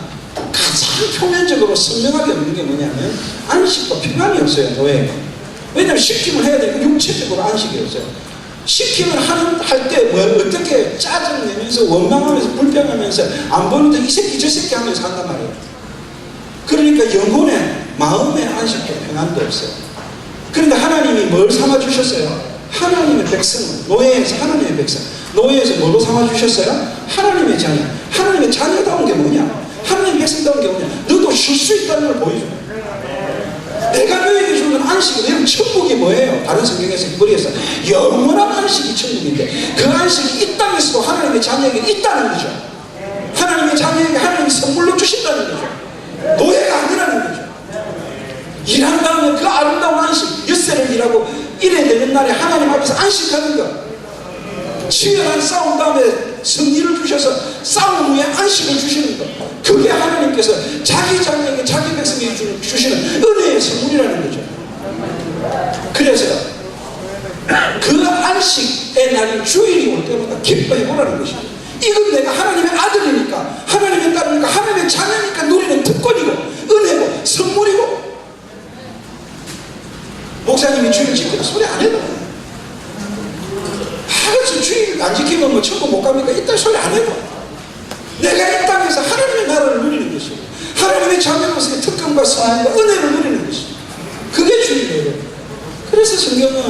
[SPEAKER 1] 가장 표면적으로 선명하게 없는 게 뭐냐면 안식과 평안이 없어요. 노예가. 왜냐면 시키면 해야 되고 육체적으로 안식이 없어요. 시키면 할 때 뭐 어떻게 짜증내면서 원망하면서 불평하면서 안 보는데 이 새끼 저 새끼 하면서 한단 말이에요. 그러니까 영혼에 마음의 안식도 평안도 없어요. 그런데 하나님이 뭘 삼아주셨어요? 하나님의 백성을 노예에서 하나님의 백성 노예에서 뭘로 삼아주셨어요? 하나님의 자녀. 하나님의 자녀다운 게 뭐냐? 하나님의 백성다운 게 뭐냐? 너도 쉴 수 있다는 걸 보여줘요. 내가 너에게 주는 안식은 여러분 천국이 뭐예요? 다른 성경에서 히브리에서 영원한 안식이 천국인데 그 안식이 이 땅에서도 하나님의 자녀에게 있다는 거죠. 하나님의 자녀에게 하나님이 선물로 주신다는 거죠. 노예가 아니라는 거죠. 일한 다음에 그 아름다운 안식 엿새를 일하고 일해 되는 날에 하나님 앞에서 안식하는 것. 치열한 싸움 다음에 승리를 주셔서 싸움 후에 안식을 주시는 것. 그게 하나님께서 자기 자녀에게 자기 백성에게 주시는 은혜의 선물이라는 거죠. 그래서 그 안식의 날인 주일이 올 때마다 기뻐해 보라는 것이죠. 이건 내가 하나님의 아들이니까 하나님의 딸이니까 하나님의 자녀니까 누리는 특권이고 은혜고 선물이고. 목사님이 주일 지키는 소리 안 해도 하루씩 주일 안 지키면 뭐 천국 못 갑니까? 이딴 소리 안 해도 내가 이 땅에서 하나님의 나라를 누리는 것이고 하나님의 자녀로서의 특권과 선물과 은혜를 누리는 것이고 그게 주일이에요. 그래서 성경은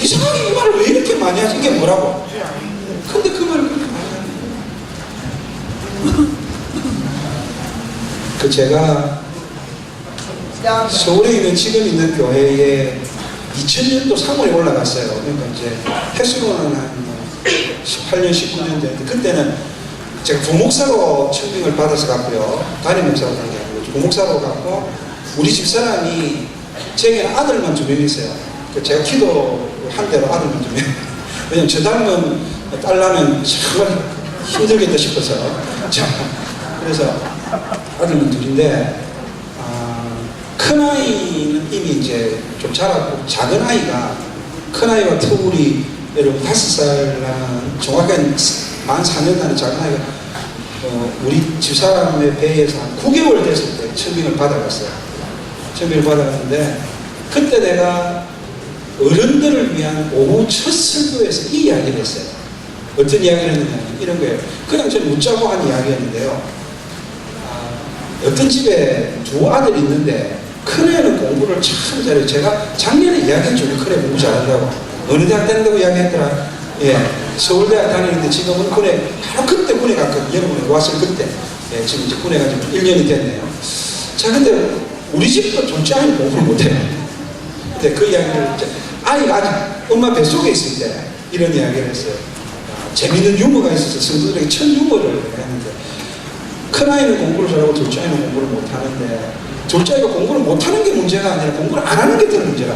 [SPEAKER 1] 이상하게 이 말을 왜 이렇게 많이 하지? 이게 뭐라고? 근데 그 말을 그렇게 많이 하는 그 제가 서울에 있는 지금 있는 교회에 2000년도 3월에 올라갔어요. 그러니까 이제 횟수로는 한 18년, 19년 됐는데 그때는 제가 부목사로 청빙을 받아서 갔고요. 담임 목사로 간 게 아니고 부목사로 갔고, 우리 집사람이 제게는 아들만 2명 있어요. 제가 기도한 대로 아들만 2명. 왜냐면 저 닮은 딸라면 정말 힘들겠다 싶어서. 그래서 아들만 2인데, 큰아이는 이미 이제 좀 자랐고, 작은 아이가, 큰아이와 터울이 여러분 5살 나는 정확하게 만 4년 나는 작은 아이가 우리 집사람의 배에서 한 9개월 됐을 때 청빙을 받아갔어요. 청빙을 받아갔는데, 그때 내가 어른들을 위한 오후 첫 설교에서 이 이야기를 했어요. 어떤 이야기를 했느냐, 이런 거예요. 그냥 좀 웃자고 한 이야기였는데요. 어떤 집에 2 아들이 있는데, 큰애는 공부를 참 잘해요. 제가 작년에 이야기했죠. 큰애 공부 잘한다고. 어느 대학 다닌다고 이야기했더라. 예, 서울대학 다니는데 지금은 군에, 바로 그때 군에 갔거든요. 여러분이 왔을 그때. 예, 지금 이제 군에 간 지 1년이 됐네요. 자, 근데 우리 집도 둘째 아이는 공부를 못해요. 근데 그 이야기를, 아이가 아직 엄마 뱃속에 있을 때 이런 이야기를 했어요. 재밌는 유머가 있어서 성도들에게 첫 유머를 했는데, 큰아이는 공부를 잘하고 둘째 아이는 공부를 못하는데, 둘째 아이가 공부를 못하는 게 문제가 아니라 공부를 안 하는 게 더 문제라.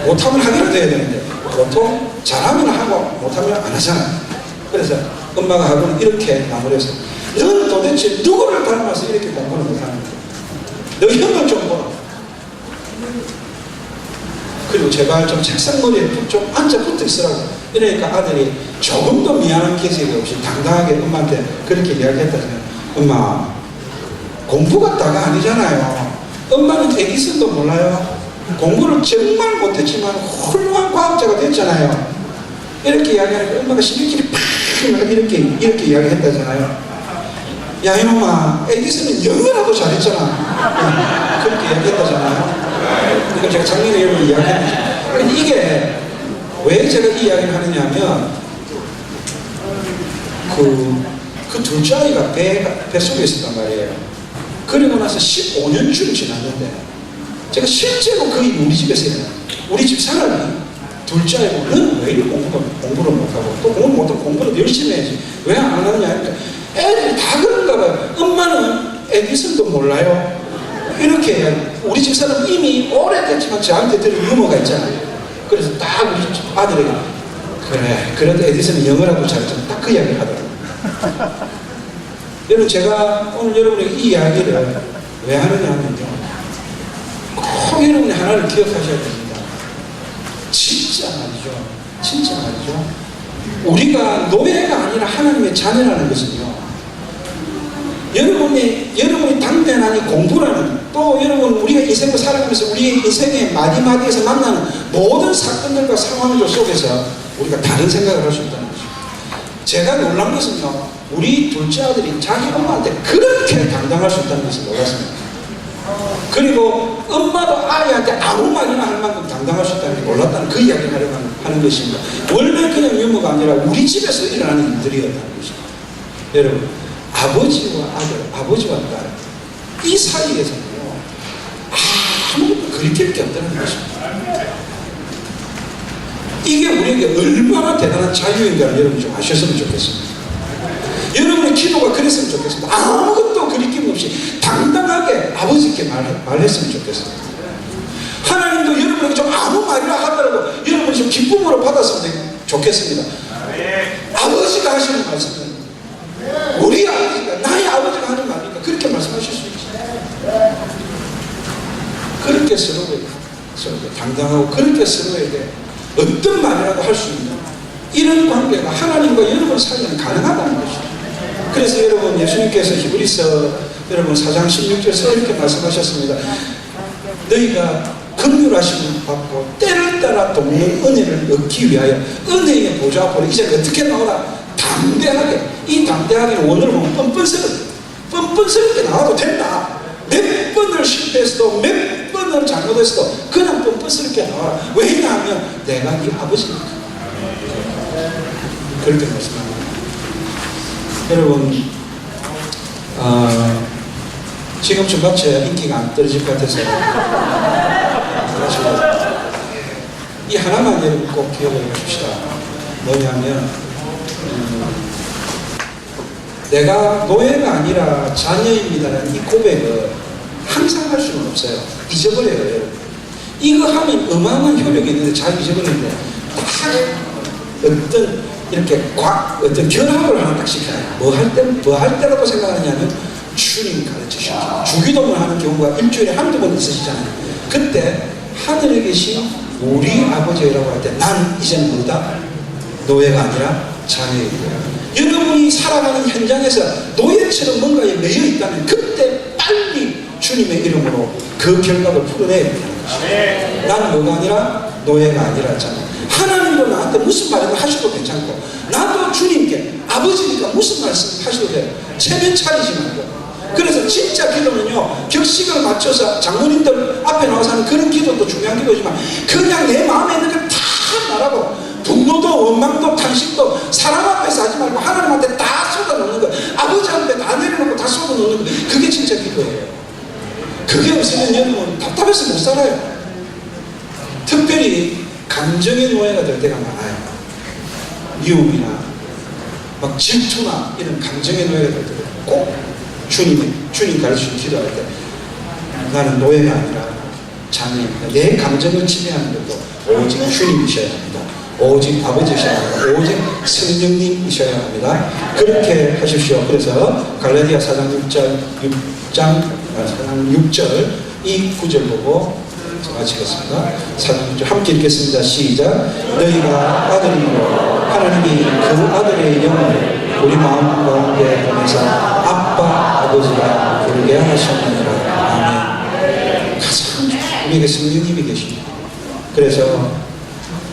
[SPEAKER 1] 못하면 하기라도 해야 되는데, 보통 잘하면 하고 못하면 안 하잖아. 그래서 엄마가 하고는 이렇게 마무리해서, 너는 도대체 누구를 닮아서 이렇게 공부를 못하는 거야? 너 형을 좀 보라. 그리고 제발 좀 책상 머리에 좀 앉아 붙어 있으라고. 이러니까 아들이 조금도 미안한 기색이 없이 당당하게 엄마한테 그렇게 이야기했다잖아요. 엄마, 공부가 다가 아니잖아요. 엄마는 애기선도 몰라요. 공부를 정말 못했지만 훌륭한 과학자가 됐잖아요. 이렇게 이야기하니까 엄마가 신경질이 팍 이렇게 이야기했다잖아요. 야, 이놈아, 애기선은 영어라도 잘했잖아. 그렇게 이야기했다잖아요. 그러니까 제가 작년에 여러분 이야기했는데, 근데 이게 왜 제가 이 이야기를 하느냐 하면, 그 둘째 아이가 뱃속에 있었단 말이에요. 그리고 나서 15년쯤 지났는데, 제가 실제로 거의 우리 집에서 우리 집 사람이 둘째 아이고, 너는 왜 이렇게 공부를 못하고, 또 공부를 못하고 공부를 열심히 해야지. 왜 안 하느냐 하니까, 애들이 다 그런가 봐요. 엄마는 애기선도 몰라요. 이렇게 우리 집 사람 이미 오래됐지만 저한테 들은 유머가 있잖아요. 그래서 딱 우리 집 아들에게, 그래, 그래도 에디슨은 영어라도 잘했잖아. 딱 그 이야기를 하더라고요. 여러분, 제가 오늘 여러분에게 이 이야기를 왜 하느냐 하면요, 꼭 여러분이 하나를 기억하셔야 됩니다. 진짜 말이죠. 우리가 노예가 아니라 하나님의 자녀라는 것은요, 여러분이 당면하니 공부라는, 또 여러분 우리가 인생을 살아가면서 우리의 인생의 마디마디에서 만나는 모든 사건들과 상황들 속에서 우리가 다른 생각을 할 수 있다는 것이죠. 제가 놀란 것은요, 우리 둘째 아들이 자기 엄마한테 그렇게 당당할 수 있다는 것을 몰랐습니다. 그리고 엄마도 아이한테 아무 말이나 할 만큼 당당할 수 있다는 걸 몰랐다는 그 이야기를 하려고 하는 것입니다. 원래 그냥 유머가 아니라 우리 집에서 일어나는 일들이었다는 것입니다. 여러분, 아버지와 아들, 아버지와 딸, 이 사이에서는요, 아무것도 그리킬 게 없다는 것입니다. 이게 우리에게 얼마나 대단한 자유인가를 여러분 좀 아셨으면 좋겠습니다. 여러분의 기도가 그랬으면 좋겠습니다. 아무것도 그리낌 없이 당당하게 아버지께 말했으면 좋겠습니다. 하나님도 여러분에게 좀 아무 말이나 하더라도 여러분이 좀 기쁨으로 받았으면 좋겠습니다. 아버지가 하시는 말씀은 우리 아버지가, 나의 아버지가 하는 말이니까 그렇게 말씀하실 수 있어요. 그렇게 서로에게 당당하고 그렇게 서로에게 어떤 말이라도 할 수 있는 이런 관계가 하나님과 여러분 사이에는 가능하다는 것이죠. 그래서 여러분, 예수님께서 히브리서 여러분 4장 16절에서 이렇게 말씀하셨습니다. 너희가 긍휼하심을 받고 때를 따라 돕는 은혜를 얻기 위하여 은혜의 보좌 앞으로 이제 어떻게 나오라? 담대하게. 이 담대하게는 원어로 보면 뻔뻔스럽게 나와도 된다. 몇 번을 실패했어도 몇 번을 잘못했어도 그냥 뻔뻔스럽게 나와라. 왜냐하면 내가 네 아버지니까. 그렇게 말씀합니다. 여러분, 지금 중간체 인기가 안 떨어질 것 같아서 이 하나만 여러분 꼭 기억해 봅시다. 뭐냐면 내가 노예가 아니라 자녀입니다라는 이 고백을 항상 할 수는 없어요. 잊어버려요, 여러분. 이거 하면 어마어마한 효력이 있는데 잘 잊어버리는데 딱 어떤 이렇게 어떤 결합을 하나 딱 시켜요. 뭐 할 때라고 생각하냐면 주님 가르치시죠. 주기도문 하는 경우가 일주일에 한두 번 있으시잖아요. 그때 하늘에 계신 우리 아버지라고 할 때 난 이제는 뭐다? 노예가 아니라 자녀이고요. 여러분이 살아가는 현장에서 노예처럼 뭔가에 매여 있다면 그때 빨리 주님의 이름으로 그 결박을 풀어내야 된다는 것이죠. 나는 뭐가 아니라 노예가 아니라 자녀. 하나님도 나한테 무슨 말이든 하셔도 괜찮고 나도 주님께 아버지니까 무슨 말씀 하셔도 돼요. 체면 차리지 말고. 그래서 진짜 기도는요, 격식을 맞춰서 장로님들 앞에 나와서 하는 그런 기도도 중요한 기도지만 그냥 내 마음에 있는 걸 다 말하고 분노도 원망도 탄식도 사람 앞에서 하지 말고 하나님한테 다 쏟아놓는 거, 아버지한테 다 내려놓고 다 쏟아놓는 거, 그게 진짜 기도예요. 그게 없으면 여러분 답답해서 못 살아요. 특별히 감정의 노예가 될 때가 많아요. 미움이나 막 질투나 이런 감정의 노예가 될 때 꼭 주님 가르치는 기도할 때 나는 노예가 아니라 자녀입니다. 내 감정을 지배하는 것도 오직 주님이셔야 합니다. 오직 아버지셔야 합니다. 오직 성령님이셔야 합니다. 그렇게 하십시오. 그래서 갈라디아 4장 6절 이 구절 보고 마치겠습니다. 4장 6절 함께 읽겠습니다. 시작. 너희가 아들이고 하나님이 그 아들의 영을 우리 마음 가운데 보내서 아빠 아버지라 부르게 하셨느니라. 아멘. 가장 우리에게 성령님이 계십니다. 그래서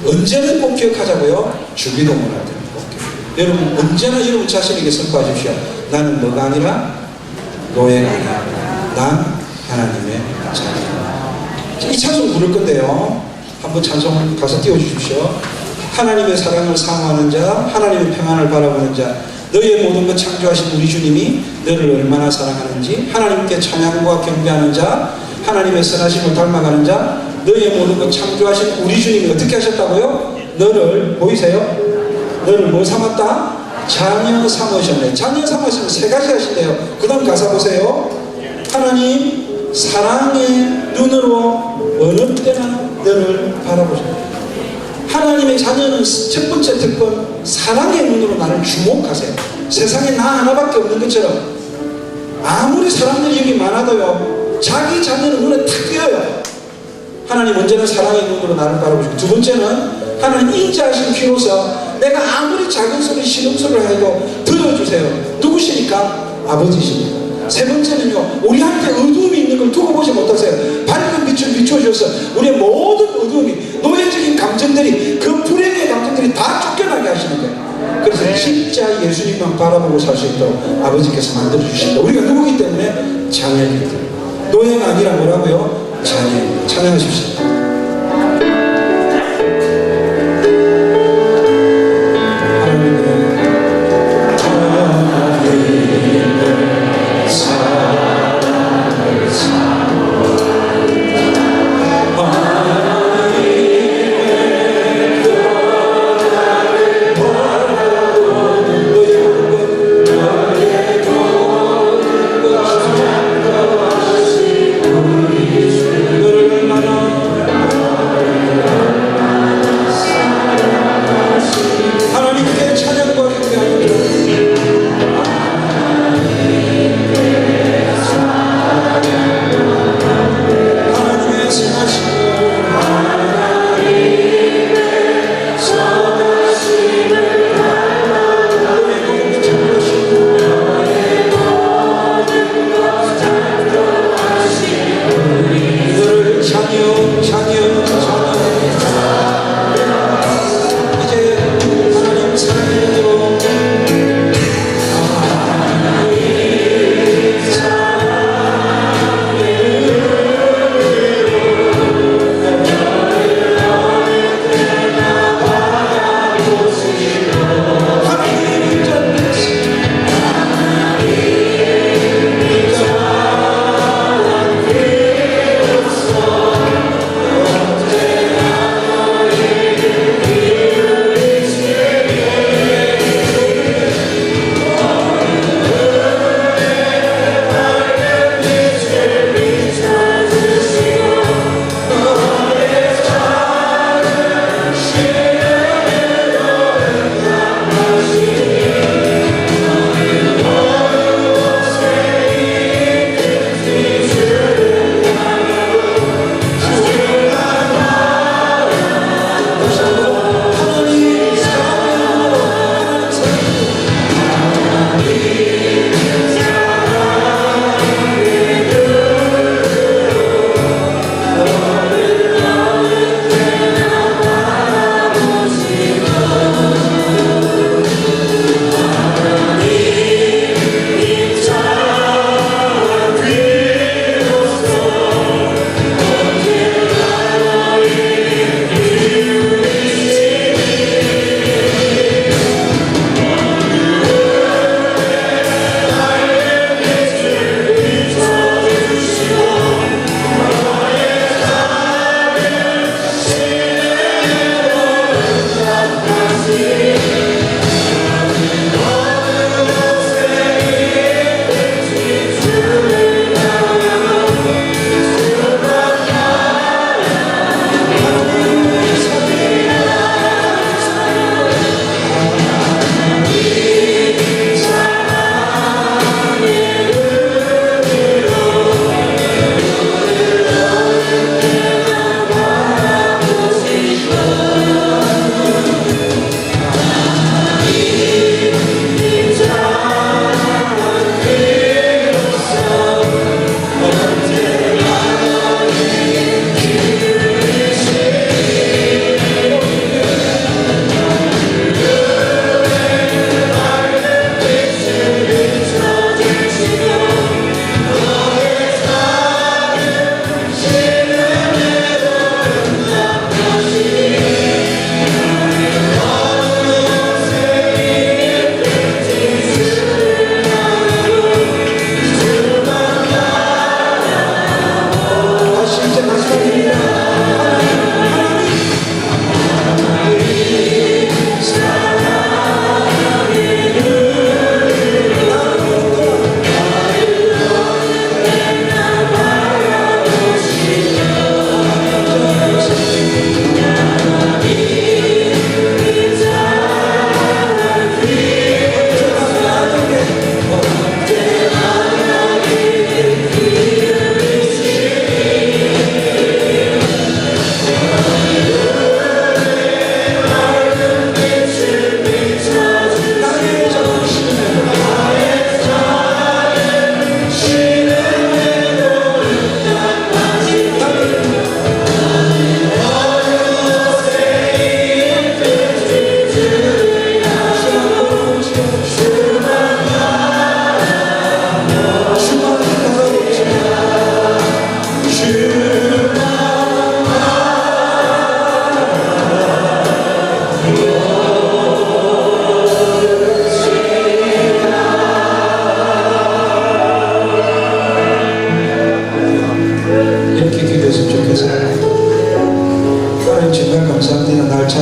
[SPEAKER 1] 언제는 꼭 기억하자고요. 주기도문 할 때는 꼭 기억해요. 여러분 언제나 여러분 자신에게 선포하십시오. 나는 뭐가 아니라 노예가 아니라 난 하나님의 자녀. 이 찬송 부를 건데요. 한번 찬송 가서 띄워주십시오. 하나님의 사랑을 사모하는 자, 하나님의 평안을 바라보는 자, 너희의 모든 것 창조하신 우리 주님이 너를 얼마나 사랑하는지, 하나님께 찬양과 경배하는 자, 하나님의 선하심을 닮아가는 자, 너희의 모든 것 창조하신 우리 주님이 어떻게 하셨다고요? 너를 보이세요? 너를 뭐 삼았다? 자녀 삼으셨네. 자녀 삼으시면 세 가지 하신대요. 그 다음 가사 보세요. 하나님 사랑의 눈으로 어느 때나 너를 바라보셨네. 하나님의 자녀는 첫 번째 특권, 사랑의 눈으로 나를 주목하세요. 세상에 나 하나밖에 없는 것처럼 아무리 사람들이 여기 많아도요, 자기 자녀는 눈에 탁 띄어요. 하나님 언제나 사랑의 눈으로 나를 바라보시고, 두 번째는 하나님 인자하신 귀로서 내가 아무리 작은 소리 신음소리를 해도 들어주세요. 누구시니까? 아버지십니다. 세 번째는요, 우리한테 어두움이 있는 걸 두고 보지 못하세요. 밝은 빛을 비춰주셔서 우리의 모든 어두움이, 노예적인 감정들이, 그 불행의 감정들이 다 쫓겨나게 하시는 거예요. 그래서 진짜 예수님만 바라보고 살 수 있도록 아버지께서 만들어주신다. 우리가 누구기 때문에? 자녀입니다. 노예가 아니라 뭐라고요? 자녀입니다. 찬양하십시오.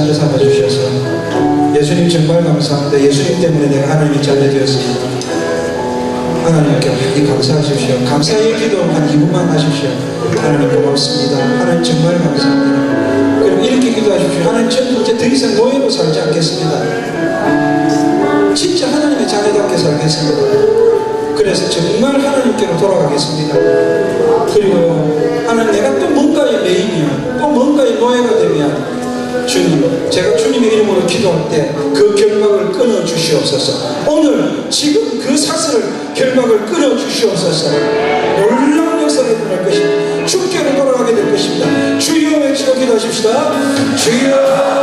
[SPEAKER 1] 자녀 삼아 주셔서 예수님 정말 감사합니다. 예수님 때문에 내가 하나님의 자녀 되었습니다. 하나님께 많이 감사하십시오. 감사의 기도 한 2분만 하십시오. 하나님 고맙습니다. 하나님 정말 감사합니다. 그리고 이렇게 기도하십시오. 하나님 저는 이제 더 이상 노예로 살지 않겠습니다. 진짜 하나님의 자녀답게 살겠습니다. 그래서 정말 하나님께로 돌아가겠습니다. 그리고 하나님 내가 또 뭔가의 매이면 또 뭔가의 노예가 되면 주님, 제가 주님의 이름으로 기도할 때 그 결박을 끊어 주시옵소서. 오늘 지금 그 사슬을 결박을 끊어 주시옵소서. 놀라운 역사가 일어날 것입니다. 주께로 돌아가게 될 것입니다. 주여 외치고 기도하십시다. 주여.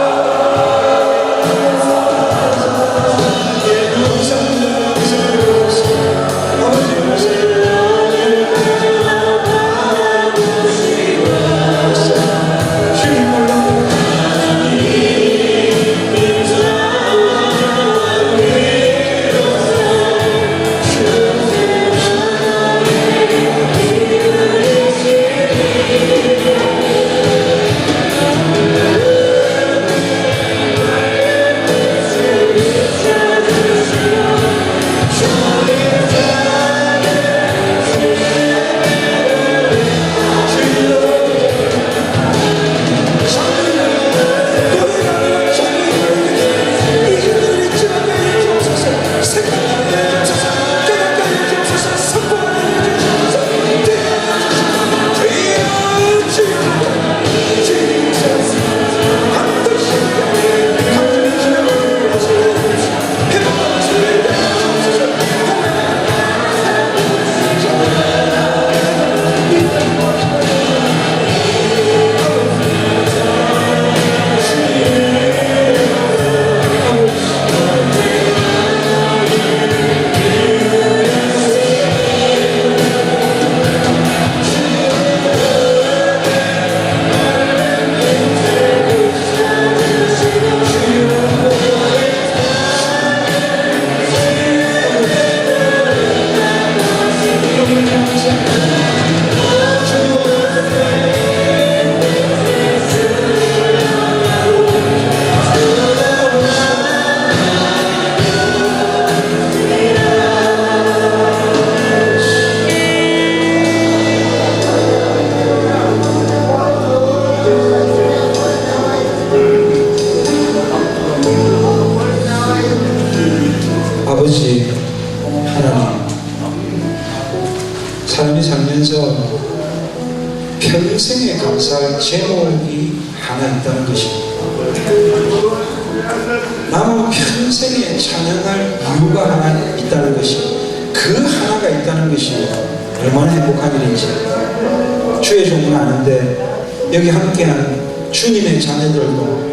[SPEAKER 1] 아버지 하나님, 삶이 살면서 평생에 감사할 제목이 하나 있다는 것입니다. 남은 평생에 찬양할 이유가 하나 있다는 것이, 그 하나가 있다는 것이 얼마나 행복한 일인지 주의 종은 아는데, 여기 함께한 주님의 자녀들도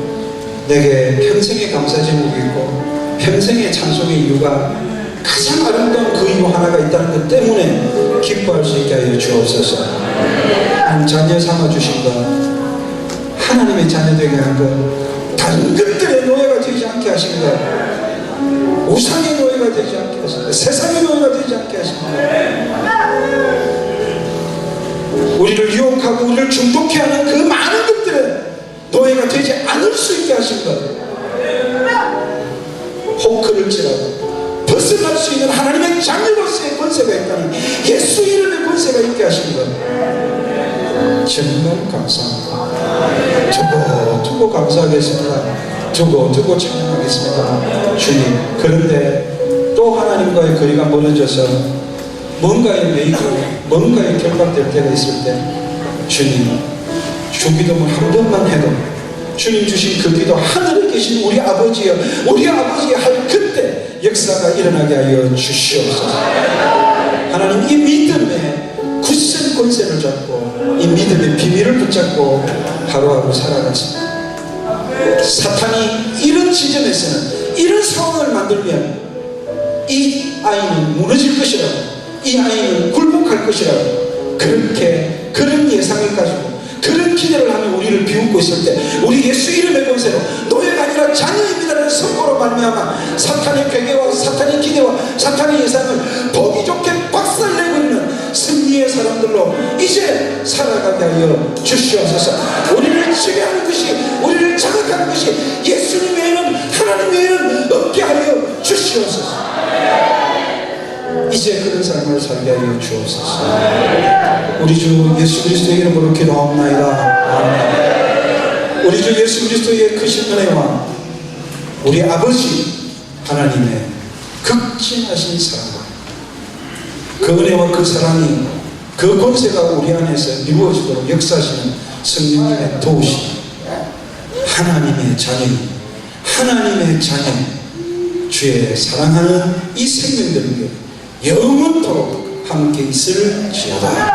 [SPEAKER 1] 내게 평생의 감사 제목이 있고 평생의 찬송의 이유가 가장 아름다운 그 이유 하나가 있다는 것 때문에 기뻐할 수 있게 하여 주옵소서. 자녀 삼아주신 것, 하나님의 자녀 되게 한 것, 다른 것들의 노예가 되지 않게 하신 것, 우상의 노예가 되지 않게 하신 것, 세상의 노예가 되지 않게 하신 것, 우리를 유혹하고 우리를 중독해 하는 그 많은 것들의 노예가 되지 않을 수 있게 하신 것, 혹그를지라도 벗어날 수 있는 하나님의 자녀로서의 권세가 있다는 예수 이름의 권세가 있게 하신 것, 정말 감사합니다. 두고 감사하겠습니다. 두고 찬양하겠습니다. 주님, 그런데 또 하나님과의 거리가 멀어져서 뭔가에 매이고 뭔가에 결박될 때가 있을 때, 주님, 주기도문 한 번만 해도 주님 주신 그 기도, 하늘에 계신 우리 아버지여, 우리 아버지 할 그때 역사가 일어나게 하여 주시옵소서. 하나님, 이 믿음의 굳센 권세를 잡고 이 믿음의 비밀을 붙잡고 하루하루 살아가십니다. 사탄이 이런 지점에서는, 이런 상황을 만들면 이 아이는 무너질 것이라고, 이 아이는 굴복할 것이라고, 그런 예상을 가지고 그런 기대를 하며 우리를 비웃고 있을 때, 우리 예수 이름의 권세로 노예가 아니라 자녀입니다라는 선고로 말미암아 사탄의 괴계와 사탄의 기대와 사탄의 예상을 보기 좋게 박살내버리는 승리의 사람들로 이제 살아가게 하여 주시옵소서. 우리를 지배하는 것이, 우리를 자극하는 것이 예수님 외에는, 하나님 외에는 없게 하여 주시옵소서. 이제 그런 삶을 살게 하여 주옵소서. 우리 주 예수 그리스도의 이름으로 기도하옵나이다. 아멘. 우리 주 예수 그리스도의 크신 은혜와 우리 아버지 하나님의 극진하신 사랑과 그 은혜와 그 사랑이, 그 권세가 우리 안에서 이루어지도록 역사하시는 성령님의 도우심, 하나님의 자녀, 주의 사랑하는 이 생명들에게 영원토록 함께 있을지어다.